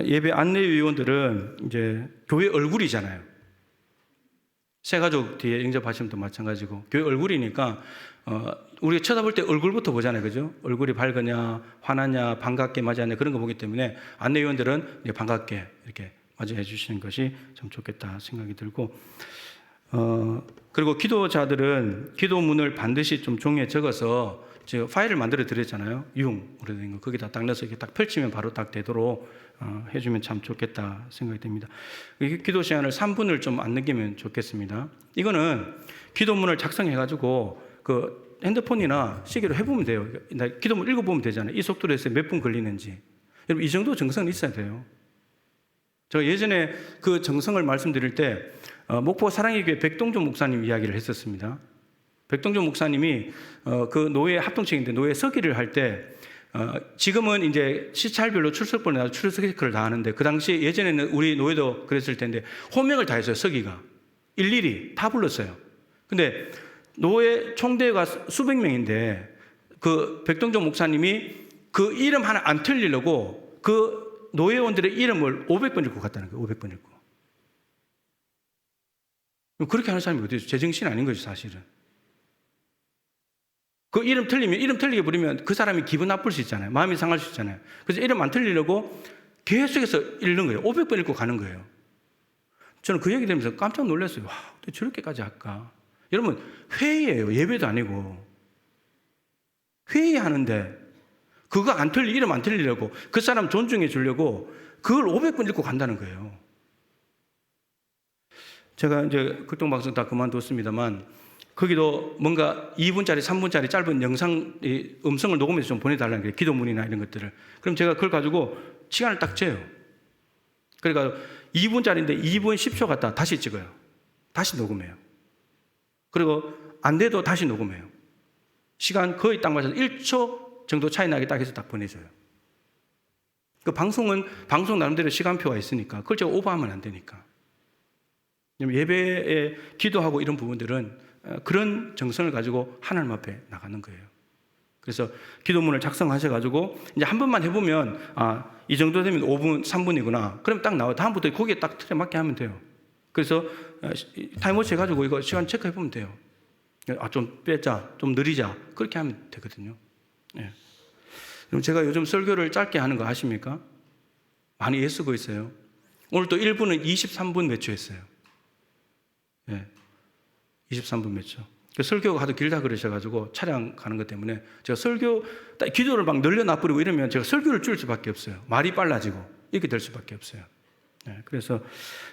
예배 안내위원들은 이제 교회 얼굴이잖아요. 새가족 뒤에 영접하시면 또 마찬가지고 교회 얼굴이니까 우리가 쳐다볼 때 얼굴부터 보잖아요. 그죠? 얼굴이 밝으냐 화나냐 반갑게 맞이하냐 그런 거 보기 때문에 안내위원들은 반갑게 이렇게 맞이해 주시는 것이 좀 좋겠다 생각이 들고 그리고 기도자들은 기도문을 반드시 좀 종이에 적어서 제가 파일을 만들어 드렸잖아요. 오래된 거 거기다 딱 넣어서 이렇게 딱 펼치면 바로 딱 되도록 해주면 참 좋겠다 생각이 됩니다. 기도 시간을 3분을 좀 안 넘기면 좋겠습니다. 이거는 기도문을 작성해가지고 그 핸드폰이나 시계로 해보면 돼요. 기도문 읽어보면 되잖아요. 이 속도로 해서 몇 분 걸리는지. 여러분 이 정도 정성은 있어야 돼요. 제가 예전에 그 정성을 말씀드릴 때 목포 사랑의 교회 백동준 목사님 이야기를 했었습니다. 백동준 목사님이 그 노예 합동체인데 노예 서기를 할 때 지금은 이제 시찰별로 출석번에 나서 출석 체크를 다 하는데 그 당시 예전에는 우리 노예도 그랬을 텐데 호명을 다 했어요. 서기가 일일이 다 불렀어요. 근데 노예 총대가 수백 명인데 그 백동준 목사님이 그 이름 하나 안 틀리려고 그 노예원들의 이름을 500번 읽고 갔다는 거예요. 500번 읽고. 그렇게 하는 사람이 어디 있어요? 제정신 아닌 거죠, 사실은. 그 이름 틀리면, 이름 틀리게 부르면 그 사람이 기분 나쁠 수 있잖아요. 마음이 상할 수 있잖아요. 그래서 이름 안 틀리려고 계속해서 읽는 거예요. 500번 읽고 가는 거예요. 저는 그 얘기 들으면서 깜짝 놀랐어요. 와, 어떻게 저렇게까지 할까? 여러분, 회의예요. 예배도 아니고. 회의하는데, 그거 안 이름 안 틀리려고, 그 사람 존중해 주려고, 그걸 500번 읽고 간다는 거예요. 제가 이제 극동방송 다 그만뒀습니다만, 거기도 뭔가 2분짜리, 3분짜리 짧은 영상, 음성을 녹음해서 좀 보내달라는 거예요. 기도문이나 이런 것들을. 그럼 제가 그걸 가지고 시간을 딱 재요. 그러니까 2분짜리인데 2분 10초 갔다 다시 찍어요. 다시 녹음해요. 그리고 안 돼도 다시 녹음해요. 시간 거의 딱 맞아서 1초 정도 차이 나게 딱 해서 딱 보내줘요. 그 방송은 방송 나름대로 시간표가 있으니까 그걸 제가 오버하면 안 되니까. 예배에 기도하고 이런 부분들은 그런 정성을 가지고 하나님 앞에 나가는 거예요. 그래서 기도문을 작성하셔가지고 이제 한 번만 해보면 이 정도 되면 5분, 3분이구나. 그럼 딱 나와요. 다음부터 거기에 딱 틀에 맞게 하면 돼요. 그래서 타임워치 해가지고 이거 시간 체크해보면 돼요. 좀 빼자, 좀 느리자. 그렇게 하면 되거든요. 그럼 제가 요즘 설교를 짧게 하는 거 아십니까? 많이 애쓰고 있어요. 오늘 또 1부는 23분 몇 초 했어요. 예, 23분 몇 초. 설교가 하도 길다 그러셔가지고 차량 가는 것 때문에 제가 기도를 막 늘려놔버리고 이러면 제가 설교를 줄일 수밖에 없어요. 말이 빨라지고 이렇게 될 수밖에 없어요. 예, 그래서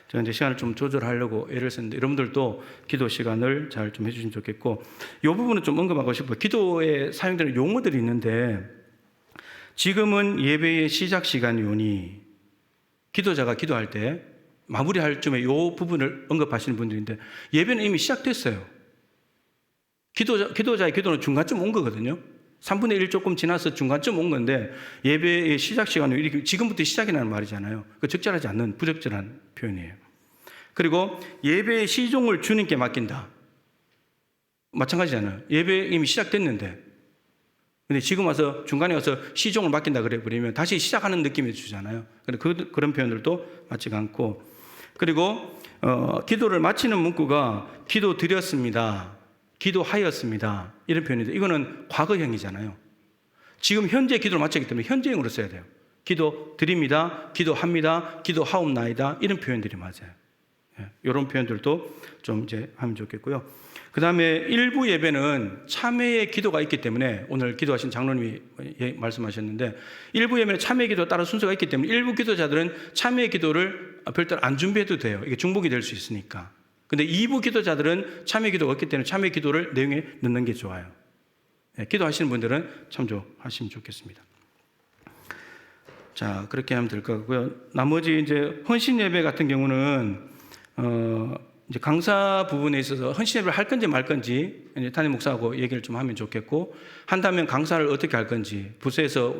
제가 이제 시간을 좀 조절하려고 애를 썼는데 여러분들도 기도 시간을 잘 좀 해주시면 좋겠고, 이 부분은 좀 언급하고 싶어요. 기도에 사용되는 용어들이 있는데, 지금은 예배의 시작 시간이오니, 기도자가 기도할 때 마무리할 쯤에 이 부분을 언급하시는 분들인데, 예배는 이미 시작됐어요. 기도자의 기도는 중간쯤 온 거거든요. 3분의 1 조금 지나서 중간쯤 온 건데, 예배의 시작 시간은 이렇게 지금부터 시작이라는 말이잖아요. 그 적절하지 않는 부적절한 표현이에요. 그리고 예배의 시종을 주님께 맡긴다. 마찬가지잖아요. 예배 이미 시작됐는데, 근데 지금 와서 중간에 와서 시종을 맡긴다 그래 버리면 다시 시작하는 느낌이 주잖아요. 그런 표현들도 맞지가 않고, 그리고 기도를 마치는 문구가 기도 드렸습니다, 기도하였습니다, 이런 표현인데, 이거는 과거형이잖아요. 지금 현재 기도를 마쳤기 때문에 현재형으로 써야 돼요. 기도 드립니다, 기도합니다, 기도하옵나이다, 이런 표현들이 맞아요. 예, 이런 표현들도 좀 이제 하면 좋겠고요. 그 다음에 일부 예배는 참회의 기도가 있기 때문에, 오늘 기도하신 장로님이 말씀하셨는데, 일부 예배는 참회의 기도가 따로 순서가 있기 때문에 일부 기도자들은 참회의 기도를 별도로 안 준비해도 돼요. 이게 중복이 될 수 있으니까. 근데 2부 기도자들은 참회 기도가 없기 때문에 참회 기도를 내용에 넣는 게 좋아요. 예, 기도하시는 분들은 참조하시면 좋겠습니다. 자, 그렇게 하면 될 것 같고요. 나머지 이제 헌신 예배 같은 경우는 이제 강사 부분에 있어서 헌신 예배를 할 건지 말 건지 이제 담임 목사하고 얘기를 좀 하면 좋겠고, 한다면 강사를 어떻게 할 건지 부서에서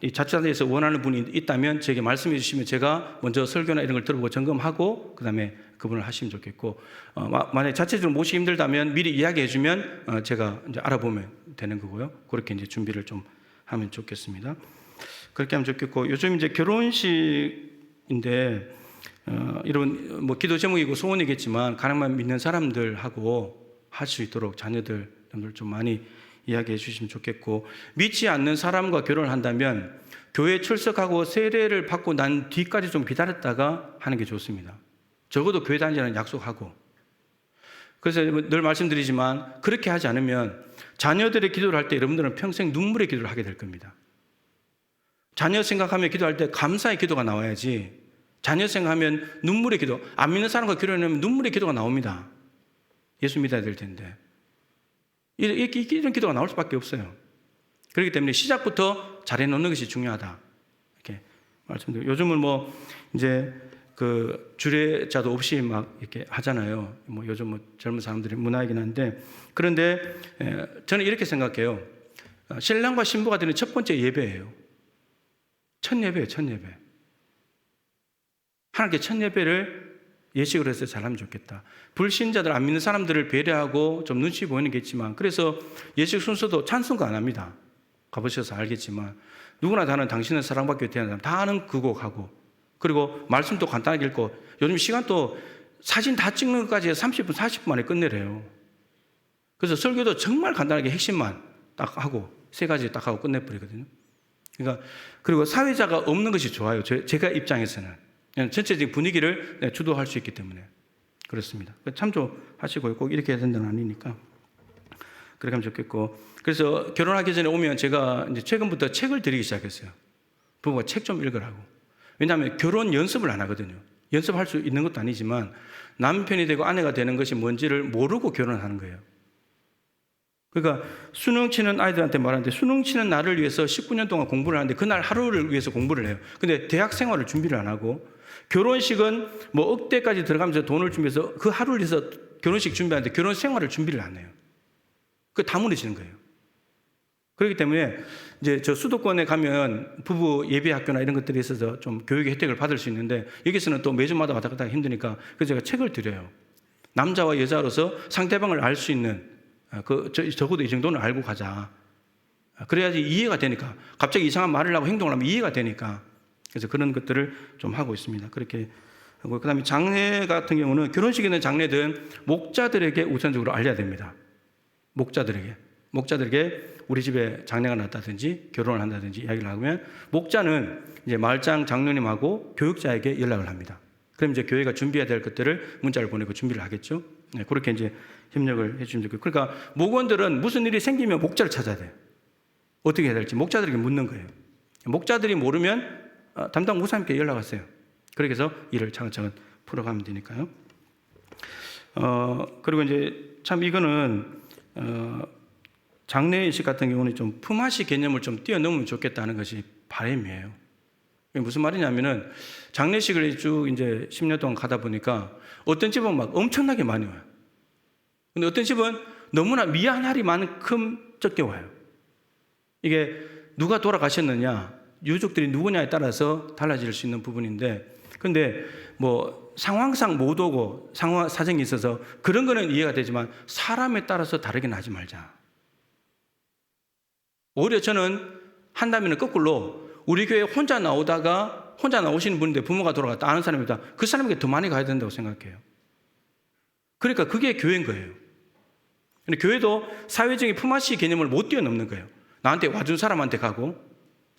이 자치단체에서 원하는 분이 있다면 제게 말씀해 주시면 제가 먼저 설교나 이런 걸 들어보고 점검하고 그 다음에 그분을 하시면 좋겠고, 만약에 자체적으로 모시기 힘들다면 미리 이야기해 주면 제가 이제 알아보면 되는 거고요. 그렇게 이제 준비를 좀 하면 좋겠습니다. 그렇게 하면 좋겠고, 요즘 이제 결혼식인데 이런 뭐 기도 제목이고 소원이겠지만 가능한 믿는 사람들하고 할 수 있도록 자녀들 좀 많이 이야기해 주시면 좋겠고, 믿지 않는 사람과 결혼을 한다면 교회 출석하고 세례를 받고 난 뒤까지 좀 기다렸다가 하는 게 좋습니다. 적어도 교회 다니자는 약속하고. 그래서 늘 말씀드리지만 그렇게 하지 않으면 자녀들의 기도를 할 때 여러분들은 평생 눈물의 기도를 하게 될 겁니다. 자녀 생각하며 기도할 때 감사의 기도가 나와야지, 자녀 생각하면 눈물의 기도, 안 믿는 사람과 결혼하면 눈물의 기도가 나옵니다. 예수 믿어야 될 텐데. 이런 기도가 나올 수밖에 없어요. 그렇기 때문에 시작부터 잘해놓는 것이 중요하다, 이렇게 말씀드리고, 요즘은 뭐 이제 그 주례자도 없이 막 이렇게 하잖아요. 뭐 요즘 뭐 젊은 사람들이 문화이긴 한데, 그런데 저는 이렇게 생각해요. 신랑과 신부가 드리는 첫 번째 예배예요. 첫 예배예요, 첫 예배. 하나님께 첫 예배를 예식으로 해서 잘하면 좋겠다. 불신자들, 안 믿는 사람들을 배려하고 좀 눈치 보이는 게 있지만, 그래서 예식 순서도 찬송가 안 합니다. 가보셔서 알겠지만 누구나 다 아는 당신은 사랑받기 위해 태어난 사람, 다 아는 그 곡하고, 그리고 말씀도 간단하게 읽고, 요즘 시간도 사진 다 찍는 것까지 30분, 40분 만에 끝내래요. 그래서 설교도 정말 간단하게 핵심만 딱 하고 3가지 딱 하고 끝내버리거든요. 그러니까, 그리고 사회자가 없는 것이 좋아요. 제가 입장에서는 그냥 전체적인 분위기를 주도할 수 있기 때문에 그렇습니다. 참조하시고 꼭 이렇게 해야 된다는 아니니까 그렇게 하면 좋겠고, 그래서 결혼하기 전에 오면 제가 이제 최근부터 책을 드리기 시작했어요. 부부가 책 좀 읽으라고. 왜냐하면 결혼 연습을 안 하거든요. 연습할 수 있는 것도 아니지만 남편이 되고 아내가 되는 것이 뭔지를 모르고 결혼하는 거예요. 그러니까 수능 치는 아이들한테 말하는데, 수능 치는 날을 위해서 19년 동안 공부를 하는데 그날 하루를 위해서 공부를 해요. 근데 대학 생활을 준비를 안 하고, 결혼식은 뭐 억대까지 들어가면서 돈을 준비해서 그 하루를 위해서 결혼식 준비하는데 결혼 생활을 준비를 안 해요. 그게 다 무너지는 거예요. 그렇기 때문에 이제 저 수도권에 가면 부부 예배 학교나 이런 것들에 있어서 좀 교육의 혜택을 받을 수 있는데, 여기서는 또 매주마다 왔다 갔다 힘드니까 그래서 제가 책을 드려요. 남자와 여자로서 상대방을 알 수 있는, 적어도 이 정도는 알고 가자. 그래야지 이해가 되니까. 갑자기 이상한 말을 하고 행동을 하면 이해가 되니까. 그래서 그런 것들을 좀 하고 있습니다. 그렇게 하고, 그 다음에 장례 같은 경우는 결혼식에 있는 장례든 목자들에게 우선적으로 알려야 됩니다. 목자들에게. 목자들에게 우리 집에 장례가 났다든지 결혼을 한다든지 이야기를 하면 목자는 이제 마을장 장로님하고 교육자에게 연락을 합니다. 그럼 이제 교회가 준비해야 될 것들을 문자를 보내고 준비를 하겠죠. 네, 그렇게 이제 협력을 해주면 되고, 그러니까 목원들은 무슨 일이 생기면 목자를 찾아야 돼요. 어떻게 해야 될지 목자들에게 묻는 거예요. 목자들이 모르면 담당 목사님께 연락하세요. 그렇게 해서 일을 차근차근 풀어가면 되니까요. 그리고 이제 참 이거는 장례식 같은 경우는 좀 품앗이 개념을 좀 뛰어넘으면 좋겠다는 것이 바람이에요. 무슨 말이냐면은 장례식을 쭉 이제 10년 동안 가다 보니까 어떤 집은 막 엄청나게 많이 와요. 근데 어떤 집은 너무나 미안할 만큼 적게 와요. 이게 누가 돌아가셨느냐, 유족들이 누구냐에 따라서 달라질 수 있는 부분인데, 근데 뭐 상황상 못 오고 사정이 있어서 그런 거는 이해가 되지만 사람에 따라서 다르게 하지 말자. 오히려 저는 한다면 거꾸로 우리 교회 혼자 나오시는 분인데 부모가 돌아갔다 아는 사람이다. 그 사람에게 더 많이 가야 된다고 생각해요. 그러니까 그게 교회인 거예요. 근데 교회도 사회적인 품앗이 개념을 못 뛰어넘는 거예요. 나한테 와준 사람한테 가고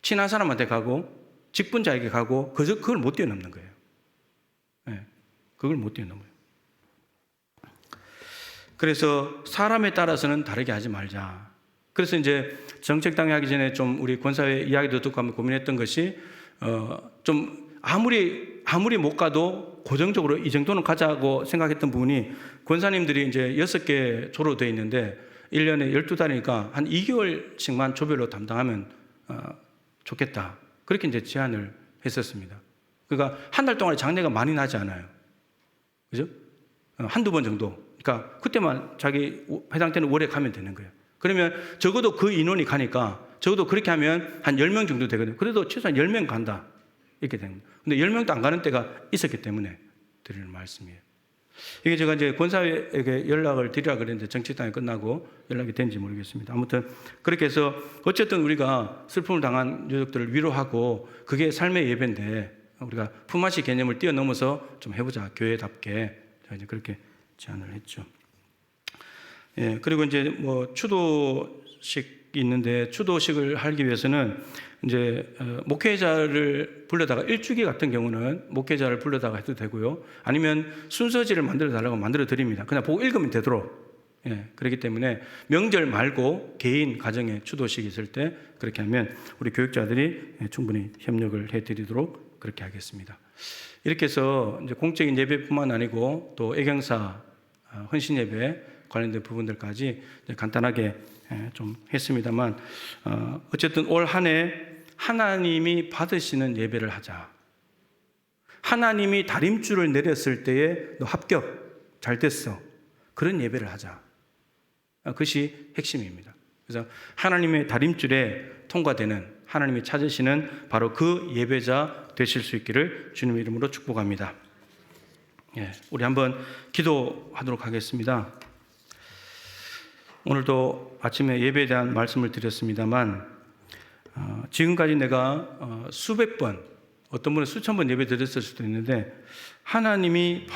친한 사람한테 가고 직분자에게 가고 그걸 못 뛰어넘는 거예요. 네, 그걸 못 뛰어넘어요. 그래서 사람에 따라서는 다르게 하지 말자. 그래서 이제 정책당에 하기 전에 좀 우리 권사회 이야기도 듣고 한번 고민했던 것이 좀 아무리 못 가도 고정적으로 이 정도는 가자고 생각했던 부분이, 권사님들이 이제 6개 조로 되어 있는데 1년에 12달이니까 한 2개월씩만 조별로 담당하면 좋겠다. 그렇게 이제 제안을 했었습니다. 그러니까 한 달 동안에 장례가 많이 나지 않아요. 그죠? 한두 번 정도. 그러니까 그때만 자기 해당 때는 월에 가면 되는 거예요. 그러면 적어도 그 인원이 가니까 적어도 그렇게 하면 한 10명 정도 되거든요. 그래도 최소한 10명 간다. 이렇게 됩니다. 근데 10명도 안 가는 때가 있었기 때문에 드리는 말씀이에요. 이게 제가 이제 권사회에게 연락을 드리라 그랬는데 정치당이 끝나고 연락이 된지 모르겠습니다. 아무튼 그렇게 해서 어쨌든 우리가 슬픔을 당한 유족들을 위로하고 그게 삶의 예배인데 우리가 품앗이 개념을 뛰어넘어서 좀 해보자. 교회답게. 제가 이제 그렇게 제안을 했죠. 예, 그리고 이제 뭐 추도식 있는데 추도식을 하기 위해서는 이제 목회자를 불러다가 일주기 같은 경우는 목회자를 불러다가 해도 되고요. 아니면 순서지를 만들어 달라고 만들어 드립니다. 그냥 보고 읽으면 되도록. 예, 그렇기 때문에 명절 말고 개인 가정에 추도식이 있을 때 그렇게 하면 우리 교육자들이 충분히 협력을 해드리도록 그렇게 하겠습니다. 이렇게 해서 이제 공적인 예배뿐만 아니고 또 애경사, 헌신 예배 관련된 부분들까지 간단하게 좀 했습니다만, 어쨌든 올 한 해 하나님이 받으시는 예배를 하자. 하나님이 다림줄을 내렸을 때에 너 합격, 잘 됐어. 그런 예배를 하자. 그것이 핵심입니다. 그래서 하나님의 다림줄에 통과되는, 하나님이 찾으시는 바로 그 예배자 되실 수 있기를 주님의 이름으로 축복합니다. 예, 우리 한번 기도하도록 하겠습니다. 오늘도 아침에 예배에 대한 말씀을 드렸습니다만, 지금까지 내가 수백 번, 어떤 분은 수천 번 예배 드렸을 수도 있는데 하나님이